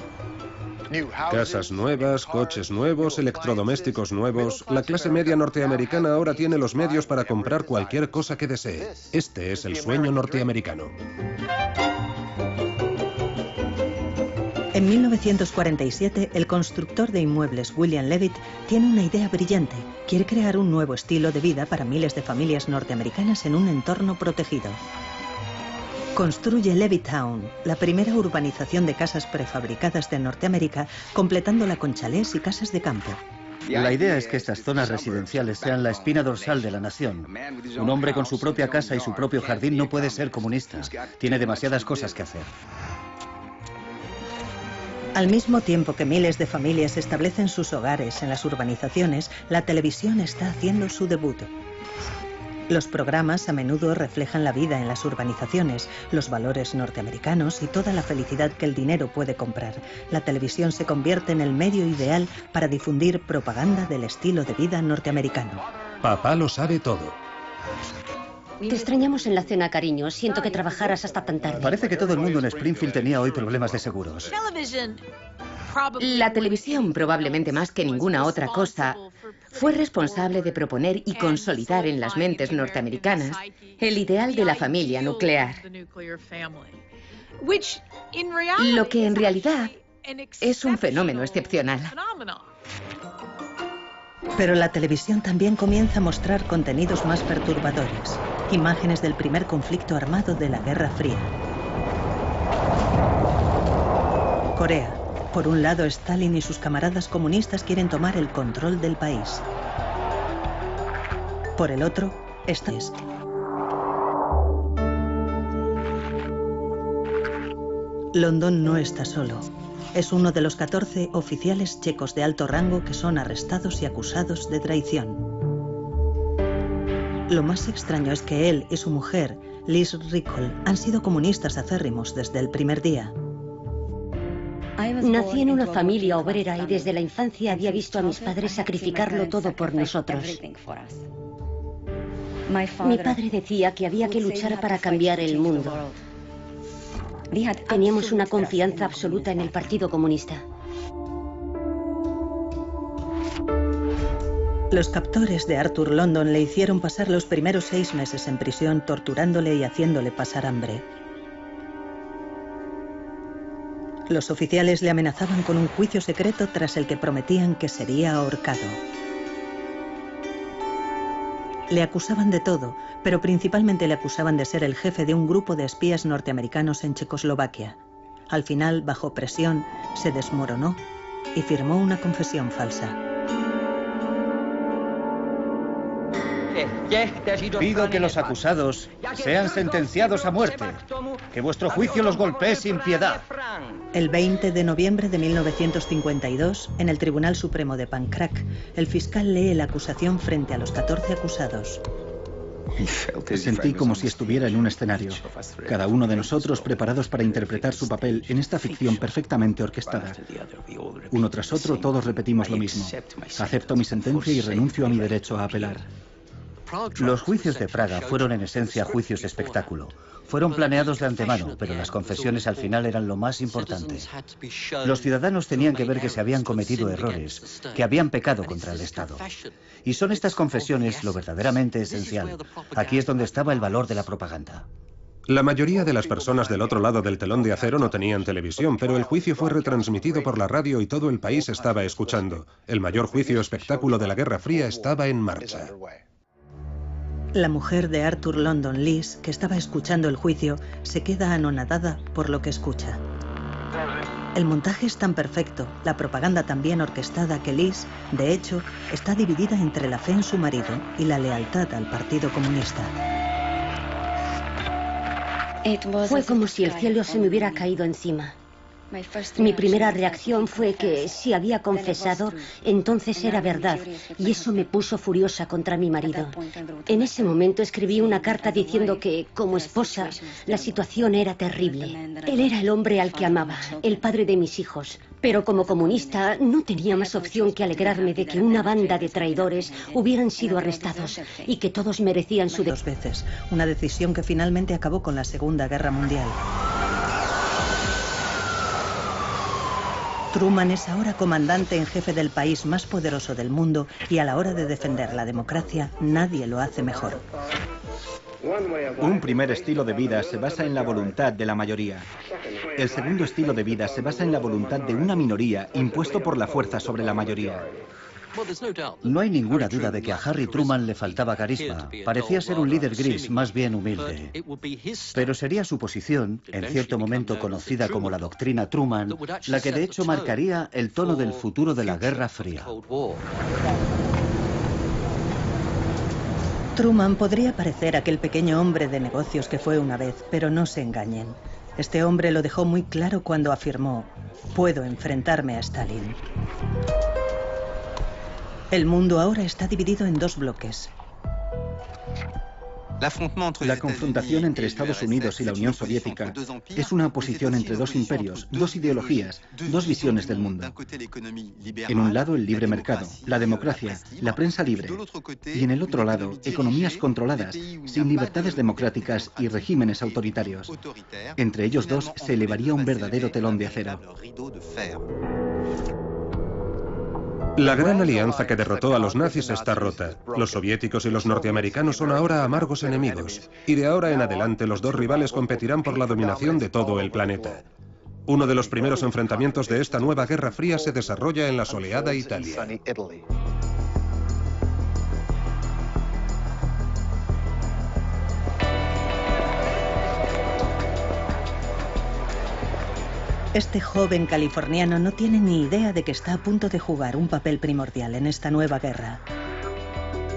Casas nuevas, coches nuevos, electrodomésticos nuevos. La clase media norteamericana ahora tiene los medios para comprar cualquier cosa que desee. Este es el sueño norteamericano. En 1947, el constructor de inmuebles William Levitt tiene una idea brillante. Quiere crear un nuevo estilo de vida para miles de familias norteamericanas en un entorno protegido. Construye Levittown, la primera urbanización de casas prefabricadas de Norteamérica, completándola con chalés y casas de campo. La idea es que estas zonas residenciales sean la espina dorsal de la nación. Un hombre con su propia casa y su propio jardín no puede ser comunista. Tiene demasiadas cosas que hacer. Al mismo tiempo que miles de familias establecen sus hogares en las urbanizaciones, la televisión está haciendo su debut. Los programas a menudo reflejan la vida en las urbanizaciones, los valores norteamericanos y toda la felicidad que el dinero puede comprar. La televisión se convierte en el medio ideal para difundir propaganda del estilo de vida norteamericano. Papá lo sabe todo. Te extrañamos en la cena, cariño. Siento que trabajaras hasta tan tarde. Parece que todo el mundo en Springfield tenía hoy problemas de seguros. La televisión, probablemente más que ninguna otra cosa, fue responsable de proponer y consolidar en las mentes norteamericanas el ideal de la familia nuclear. Lo que en realidad es un fenómeno excepcional. Pero la televisión también comienza a mostrar contenidos más perturbadores. Imágenes del primer conflicto armado de la Guerra Fría. Corea. Por un lado, Stalin y sus camaradas comunistas quieren tomar el control del país. Por el otro, Stalin. London no está solo. Es uno de los 14 oficiales checos de alto rango que son arrestados y acusados de traición. Lo más extraño es que él y su mujer, Liz Rickle, han sido comunistas acérrimos desde el primer día. Nací en una familia obrera y desde la infancia había visto a mis padres sacrificarlo todo por nosotros. Mi padre decía que había que luchar para cambiar el mundo. Teníamos una confianza absoluta en el Partido Comunista. Los captores de Arthur London le hicieron pasar los primeros 6 meses en prisión, torturándole y haciéndole pasar hambre. Los oficiales le amenazaban con un juicio secreto tras el que prometían que sería ahorcado. Le acusaban de todo, pero principalmente le acusaban de ser el jefe de un grupo de espías norteamericanos en Checoslovaquia. Al final, bajo presión, se desmoronó y firmó una confesión falsa. Pido que los acusados sean sentenciados a muerte, que vuestro juicio los golpee sin piedad. El 20 de noviembre de 1952, en el Tribunal Supremo de Pankráck, el fiscal lee la acusación frente a los 14 acusados. Sentí como si estuviera en un escenario, cada uno de nosotros preparados para interpretar su papel en esta ficción perfectamente orquestada. Uno tras otro, todos repetimos lo mismo. Acepto mi sentencia y renuncio a mi derecho a apelar. Los juicios de Praga fueron en esencia juicios espectáculo. Fueron planeados de antemano, pero las confesiones al final eran lo más importante. Los ciudadanos tenían que ver que se habían cometido errores, que habían pecado contra el Estado. Y son estas confesiones lo verdaderamente esencial. Aquí es donde estaba el valor de la propaganda. La mayoría de las personas del otro lado del telón de acero no tenían televisión, pero el juicio fue retransmitido por la radio y todo el país estaba escuchando. El mayor juicio espectáculo de la Guerra Fría estaba en marcha. La mujer de Arthur London, Liz, que estaba escuchando el juicio, se queda anonadada por lo que escucha. El montaje es tan perfecto, la propaganda tan bien orquestada que Liz, de hecho, está dividida entre la fe en su marido y la lealtad al Partido Comunista. Fue como si el cielo se me hubiera caído encima. Mi primera reacción fue que si había confesado, entonces era verdad, y eso me puso furiosa contra mi marido. En ese momento escribí una carta diciendo que, como esposa, la situación era terrible. Él era el hombre al que amaba, el padre de mis hijos. Pero como comunista no tenía más opción que alegrarme de que una banda de traidores hubieran sido arrestados y que todos merecían su... 2 veces, una decisión que finalmente acabó con la Segunda Guerra Mundial. Truman es ahora comandante en jefe del país más poderoso del mundo y a la hora de defender la democracia nadie lo hace mejor. Un primer estilo de vida se basa en la voluntad de la mayoría. El segundo estilo de vida se basa en la voluntad de una minoría impuesto por la fuerza sobre la mayoría. No hay ninguna duda de que a Harry Truman le faltaba carisma. Parecía ser un líder gris, más bien humilde. Pero sería su posición, en cierto momento conocida como la doctrina Truman, la que de hecho marcaría el tono del futuro de la Guerra Fría. Truman podría parecer aquel pequeño hombre de negocios que fue una vez, pero no se engañen. Este hombre lo dejó muy claro cuando afirmó: "Puedo enfrentarme a Stalin". El mundo ahora está dividido en 2 bloques. La confrontación entre Estados Unidos y la Unión Soviética es una oposición entre 2 imperios, 2 ideologías, 2 visiones del mundo. En un lado, el libre mercado, la democracia, la prensa libre. Y en el otro lado, economías controladas, sin libertades democráticas y regímenes autoritarios. Entre ellos 2 se elevaría un verdadero telón de acero. La gran alianza que derrotó a los nazis está rota. Los soviéticos y los norteamericanos son ahora amargos enemigos. Y de ahora en adelante los 2 rivales competirán por la dominación de todo el planeta. Uno de los primeros enfrentamientos de esta nueva Guerra Fría se desarrolla en la soleada Italia. Este joven californiano no tiene ni idea de que está a punto de jugar un papel primordial en esta nueva guerra.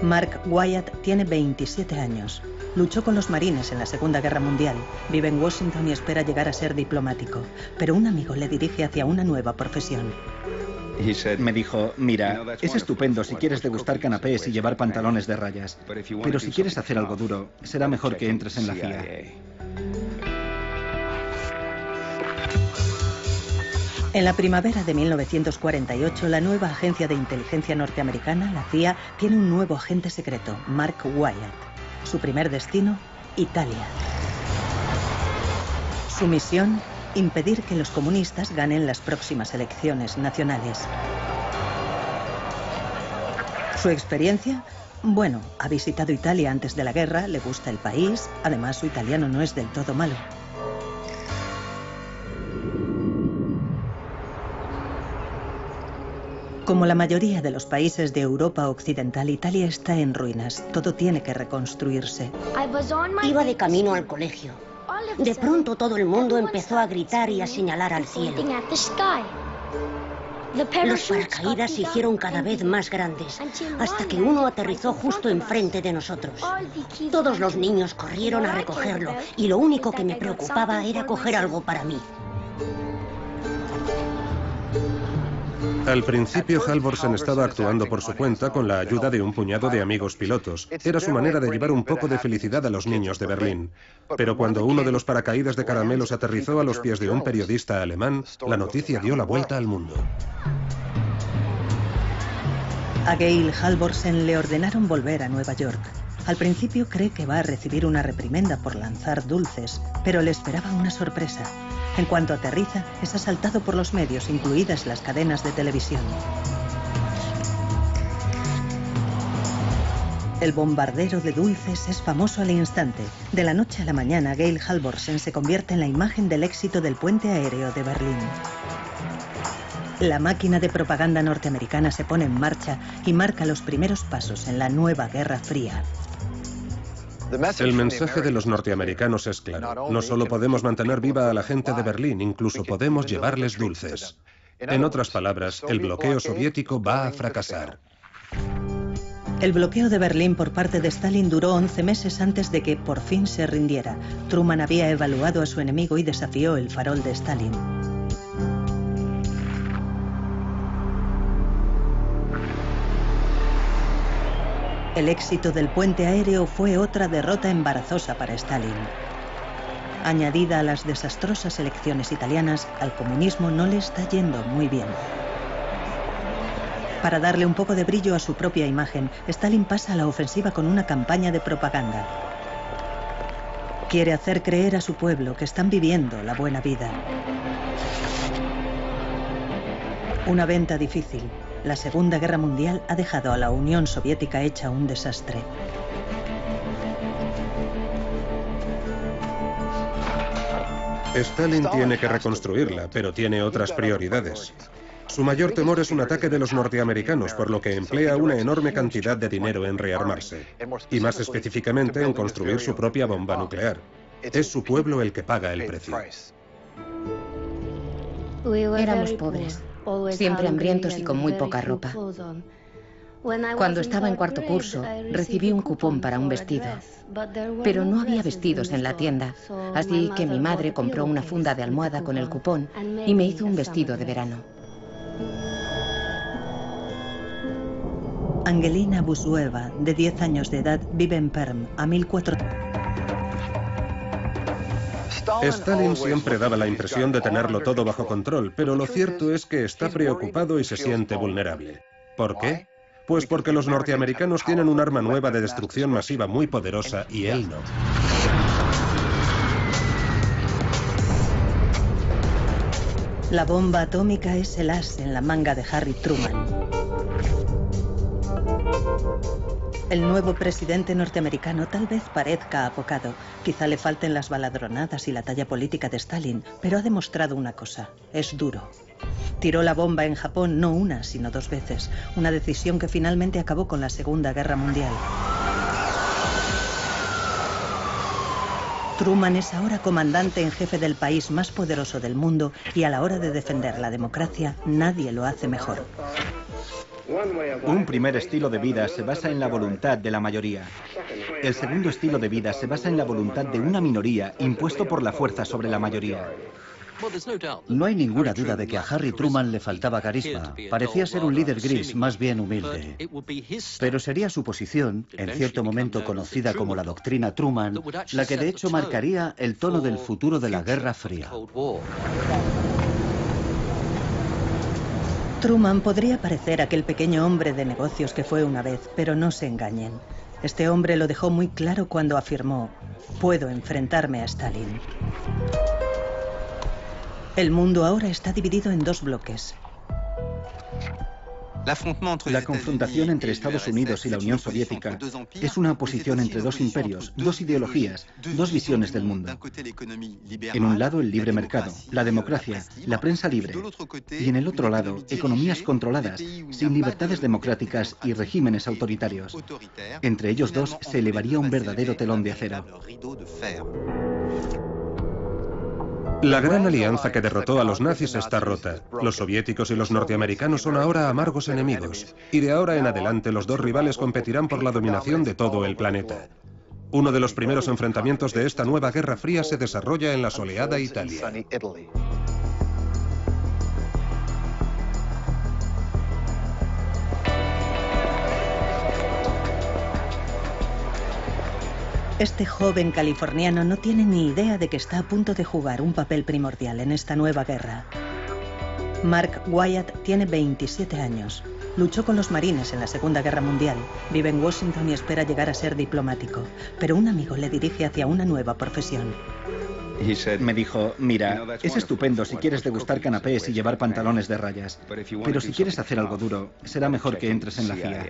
Mark Wyatt tiene 27 años. Luchó con los marines en la Segunda Guerra Mundial. Vive en Washington y espera llegar a ser diplomático. Pero un amigo le dirige hacia una nueva profesión. Me dijo: mira, es estupendo si quieres degustar canapés y llevar pantalones de rayas. Pero si quieres hacer algo duro, será mejor que entres en la CIA. En la primavera de 1948, la nueva agencia de inteligencia norteamericana, la CIA, tiene un nuevo agente secreto, Mark Wyatt. Su primer destino, Italia. Su misión, impedir que los comunistas ganen las próximas elecciones nacionales. Su experiencia, bueno, ha visitado Italia antes de la guerra, le gusta el país, además su italiano no es del todo malo. Como la mayoría de los países de Europa Occidental, Italia está en ruinas. Todo tiene que reconstruirse. Iba de camino al colegio. De pronto todo el mundo empezó a gritar y a señalar al cielo. Los paracaídas se hicieron cada vez más grandes, hasta que uno aterrizó justo enfrente de nosotros. Todos los niños corrieron a recogerlo, y lo único que me preocupaba era coger algo para mí. Al principio, Halvorsen estaba actuando por su cuenta con la ayuda de un puñado de amigos pilotos. Era su manera de llevar un poco de felicidad a los niños de Berlín. Pero cuando uno de los paracaídas de caramelos aterrizó a los pies de un periodista alemán, la noticia dio la vuelta al mundo. A Gail Halvorsen le ordenaron volver a Nueva York. Al principio cree que va a recibir una reprimenda por lanzar dulces, pero le esperaba una sorpresa. En cuanto aterriza, es asaltado por los medios, incluidas las cadenas de televisión. El bombardero de dulces es famoso al instante. De la noche a la mañana, Gail Halvorsen se convierte en la imagen del éxito del puente aéreo de Berlín. La máquina de propaganda norteamericana se pone en marcha y marca los primeros pasos en la nueva Guerra Fría. El mensaje de los norteamericanos es claro. No solo podemos mantener viva a la gente de Berlín, incluso podemos llevarles dulces. En otras palabras, el bloqueo soviético va a fracasar. El bloqueo de Berlín por parte de Stalin duró 11 meses antes de que por fin se rindiera. Truman había evaluado a su enemigo y desafió el farol de Stalin. El éxito del puente aéreo fue otra derrota embarazosa para Stalin. Añadida a las desastrosas elecciones italianas, al comunismo no le está yendo muy bien. Para darle un poco de brillo a su propia imagen, Stalin pasa a la ofensiva con una campaña de propaganda. Quiere hacer creer a su pueblo que están viviendo la buena vida. Una venta difícil. La Segunda Guerra Mundial ha dejado a la Unión Soviética hecha un desastre. Stalin tiene que reconstruirla, pero tiene otras prioridades. Su mayor temor es un ataque de los norteamericanos, por lo que emplea una enorme cantidad de dinero en rearmarse, y más específicamente en construir su propia bomba nuclear. Es su pueblo el que paga el precio. Éramos pobres, siempre hambrientos y con muy poca ropa. Cuando estaba en cuarto curso, recibí un cupón para un vestido, pero no había vestidos en la tienda, así que mi madre compró una funda de almohada con el cupón y me hizo un vestido de verano. Angelina Busueva, de 10 años de edad, vive en Perm, a 1400. Stalin siempre daba la impresión de tenerlo todo bajo control, pero lo cierto es que está preocupado y se siente vulnerable. ¿Por qué? Pues porque los norteamericanos tienen un arma nueva de destrucción masiva muy poderosa y él no. La bomba atómica es el as en la manga de Harry Truman. El nuevo presidente norteamericano tal vez parezca apocado. Quizá le falten las baladronadas y la talla política de Stalin, pero ha demostrado una cosa: es duro. Tiró la bomba en Japón no una, sino 2 veces. Una decisión que finalmente acabó con la Segunda Guerra Mundial. Truman es ahora comandante en jefe del país más poderoso del mundo y a la hora de defender la democracia, nadie lo hace mejor. Un primer estilo de vida se basa en la voluntad de la mayoría. El segundo estilo de vida se basa en la voluntad de una minoría impuesto por la fuerza sobre la mayoría. No hay ninguna duda de que a Harry Truman le faltaba carisma. Parecía ser un líder gris, más bien humilde. Pero sería su posición, en cierto momento conocida como la doctrina Truman, la que de hecho marcaría el tono del futuro de la Guerra Fría. Truman podría parecer aquel pequeño hombre de negocios que fue una vez, pero no se engañen. Este hombre lo dejó muy claro cuando afirmó: puedo enfrentarme a Stalin. El mundo ahora está dividido en dos bloques. La confrontación entre Estados Unidos y la Unión Soviética es una oposición entre dos imperios, dos ideologías, dos visiones del mundo. En un lado el libre mercado, la democracia, la prensa libre, y en el otro lado economías controladas, sin libertades democráticas y regímenes autoritarios. Entre ellos dos se elevaría un verdadero telón de acero. La gran alianza que derrotó a los nazis está rota. Los soviéticos y los norteamericanos son ahora amargos enemigos. Y de ahora en adelante los dos rivales competirán por la dominación de todo el planeta. Uno de los primeros enfrentamientos de esta nueva Guerra Fría se desarrolla en la soleada Italia. Este joven californiano no tiene ni idea de que está a punto de jugar un papel primordial en esta nueva guerra. Mark Wyatt tiene 27 años. Luchó con los marines en la Segunda Guerra Mundial. Vive en Washington y espera llegar a ser diplomático. Pero un amigo le dirige hacia una nueva profesión. Me dijo: mira, es estupendo si quieres degustar canapés y llevar pantalones de rayas. Pero si quieres hacer algo duro, será mejor que entres en la CIA.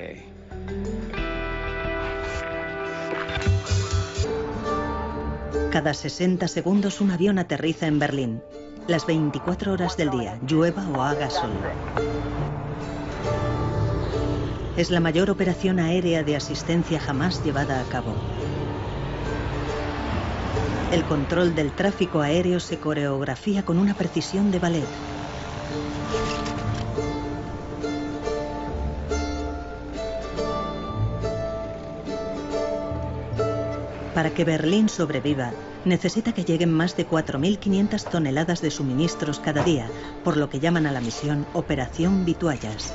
Cada 60 segundos un avión aterriza en Berlín. Las 24 horas del día, llueva o haga sol. Es la mayor operación aérea de asistencia jamás llevada a cabo. El control del tráfico aéreo se coreografía con una precisión de ballet. Para que Berlín sobreviva, necesita que lleguen más de 4.500 toneladas de suministros cada día, por lo que llaman a la misión Operación Vituallas.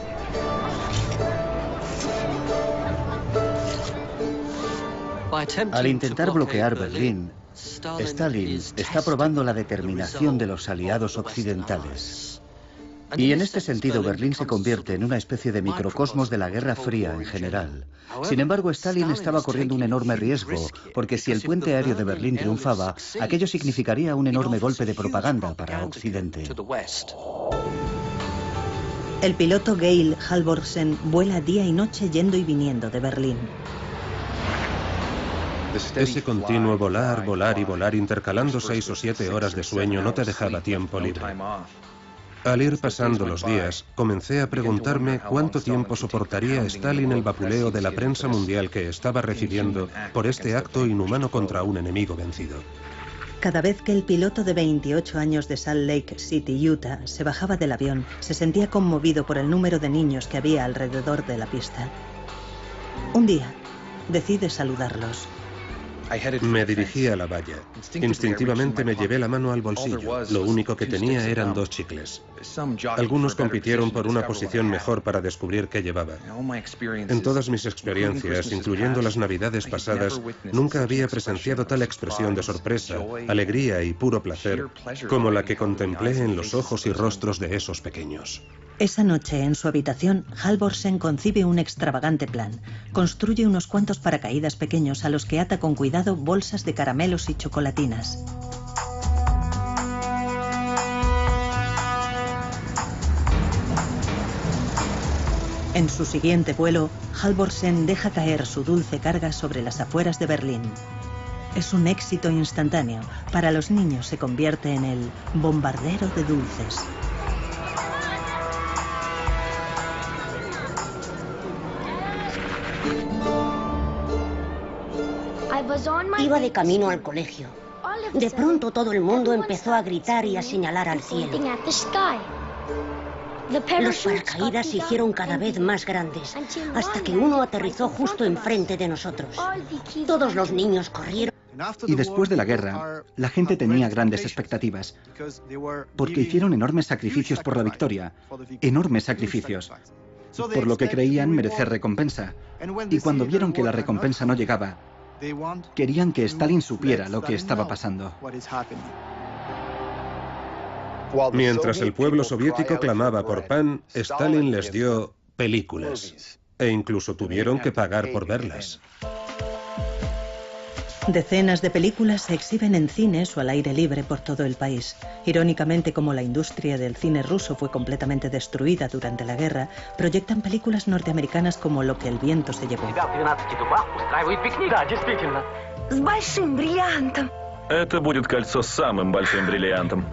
Al intentar bloquear Berlín, Stalin está probando la determinación de los aliados occidentales. Y en este sentido, Berlín se convierte en una especie de microcosmos de la Guerra Fría en general. Sin embargo, Stalin estaba corriendo un enorme riesgo, porque si el puente aéreo de Berlín triunfaba, aquello significaría un enorme golpe de propaganda para Occidente. El piloto Geil Halvorsen vuela día y noche yendo y viniendo de Berlín. Ese continuo volar, volar y volar, intercalando 6 o 7 horas de sueño, no te dejaba tiempo libre. Al ir pasando los días, comencé a preguntarme cuánto tiempo soportaría Stalin el vapuleo de la prensa mundial que estaba recibiendo por este acto inhumano contra un enemigo vencido. Cada vez que el piloto de 28 años de Salt Lake City, Utah, se bajaba del avión, se sentía conmovido por el número de niños que había alrededor de la pista. Un día, decide saludarlos. Me dirigí a la valla. Instintivamente me llevé la mano al bolsillo. Lo único que tenía eran 2 chicles. Algunos compitieron por una posición mejor para descubrir qué llevaba. En todas mis experiencias, incluyendo las navidades pasadas, nunca había presenciado tal expresión de sorpresa, alegría y puro placer como la que contemplé en los ojos y rostros de esos pequeños. Esa noche, en su habitación, Halvorsen concibe un extravagante plan. Construye unos cuantos paracaídas pequeños a los que ata con cuidado bolsas de caramelos y chocolatinas. En su siguiente vuelo, Halvorsen deja caer su dulce carga sobre las afueras de Berlín. Es un éxito instantáneo. Para los niños se convierte en el bombardero de dulces. Iba de camino al colegio. De pronto todo el mundo empezó a gritar y a señalar al cielo. Los paracaídas se hicieron cada vez más grandes, hasta que uno aterrizó justo enfrente de nosotros. Todos los niños corrieron. Y después de la guerra, la gente tenía grandes expectativas, porque hicieron enormes sacrificios por la victoria, enormes sacrificios, por lo que creían merecer recompensa. Y cuando vieron que la recompensa no llegaba, querían que Stalin supiera lo que estaba pasando. Mientras el pueblo soviético clamaba por pan, Stalin les dio películas. E incluso tuvieron que pagar por verlas. Decenas de películas se exhiben en cines o al aire libre por todo el país. Irónicamente, como la industria del cine ruso fue completamente destruida durante la guerra, proyectan películas norteamericanas como Lo que el viento se llevó. Это будет кольцо с самым большим бриллиантом.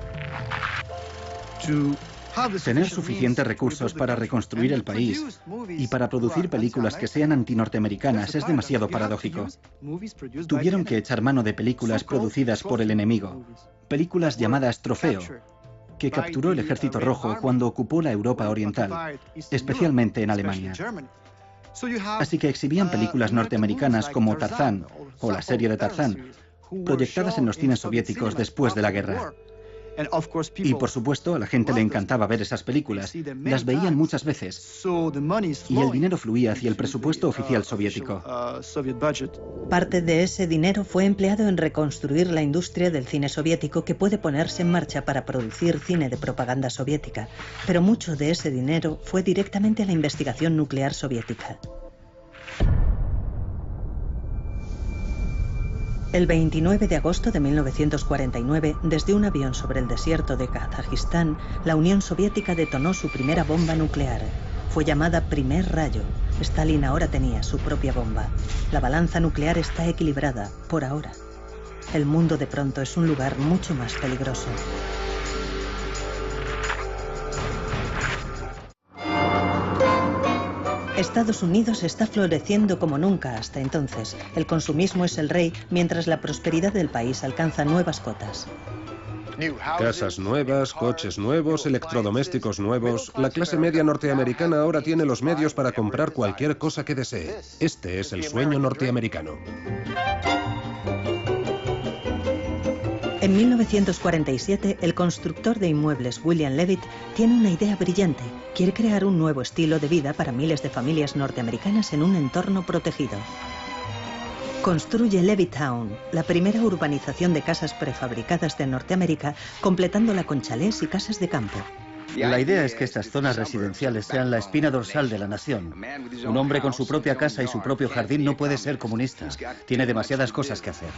Tener suficientes recursos para reconstruir el país y para producir películas que sean antinorteamericanas es demasiado paradójico. Tuvieron que echar mano de películas producidas por el enemigo, películas llamadas Trofeo, que capturó el Ejército Rojo cuando ocupó la Europa Oriental, especialmente en Alemania. Así que exhibían películas norteamericanas como Tarzán o la serie de Tarzán, proyectadas en los cines soviéticos después de la guerra. Y por supuesto, a la gente le encantaba ver esas películas, las veían muchas veces, y el dinero fluía hacia el presupuesto oficial soviético. Parte de ese dinero fue empleado en reconstruir la industria del cine soviético, que puede ponerse en marcha para producir cine de propaganda soviética, pero mucho de ese dinero fue directamente a la investigación nuclear soviética. El 29 de agosto de 1949, desde un avión sobre el desierto de Kazajistán, la Unión Soviética detonó su primera bomba nuclear. Fue llamada Primer Rayo. Stalin ahora tenía su propia bomba. La balanza nuclear está equilibrada, por ahora. El mundo de pronto es un lugar mucho más peligroso. Estados Unidos está floreciendo como nunca hasta entonces. El consumismo es el rey, mientras la prosperidad del país alcanza nuevas cotas. Casas nuevas, coches nuevos, electrodomésticos nuevos. La clase media norteamericana ahora tiene los medios para comprar cualquier cosa que desee. Este es el sueño norteamericano. En 1947, el constructor de inmuebles William Levitt tiene una idea brillante. Quiere crear un nuevo estilo de vida para miles de familias norteamericanas en un entorno protegido. Construye Levittown, la primera urbanización de casas prefabricadas de Norteamérica, completándola con chalés y casas de campo. La idea es que estas zonas residenciales sean la espina dorsal de la nación. Un hombre con su propia casa y su propio jardín no puede ser comunista. Tiene demasiadas cosas que hacer.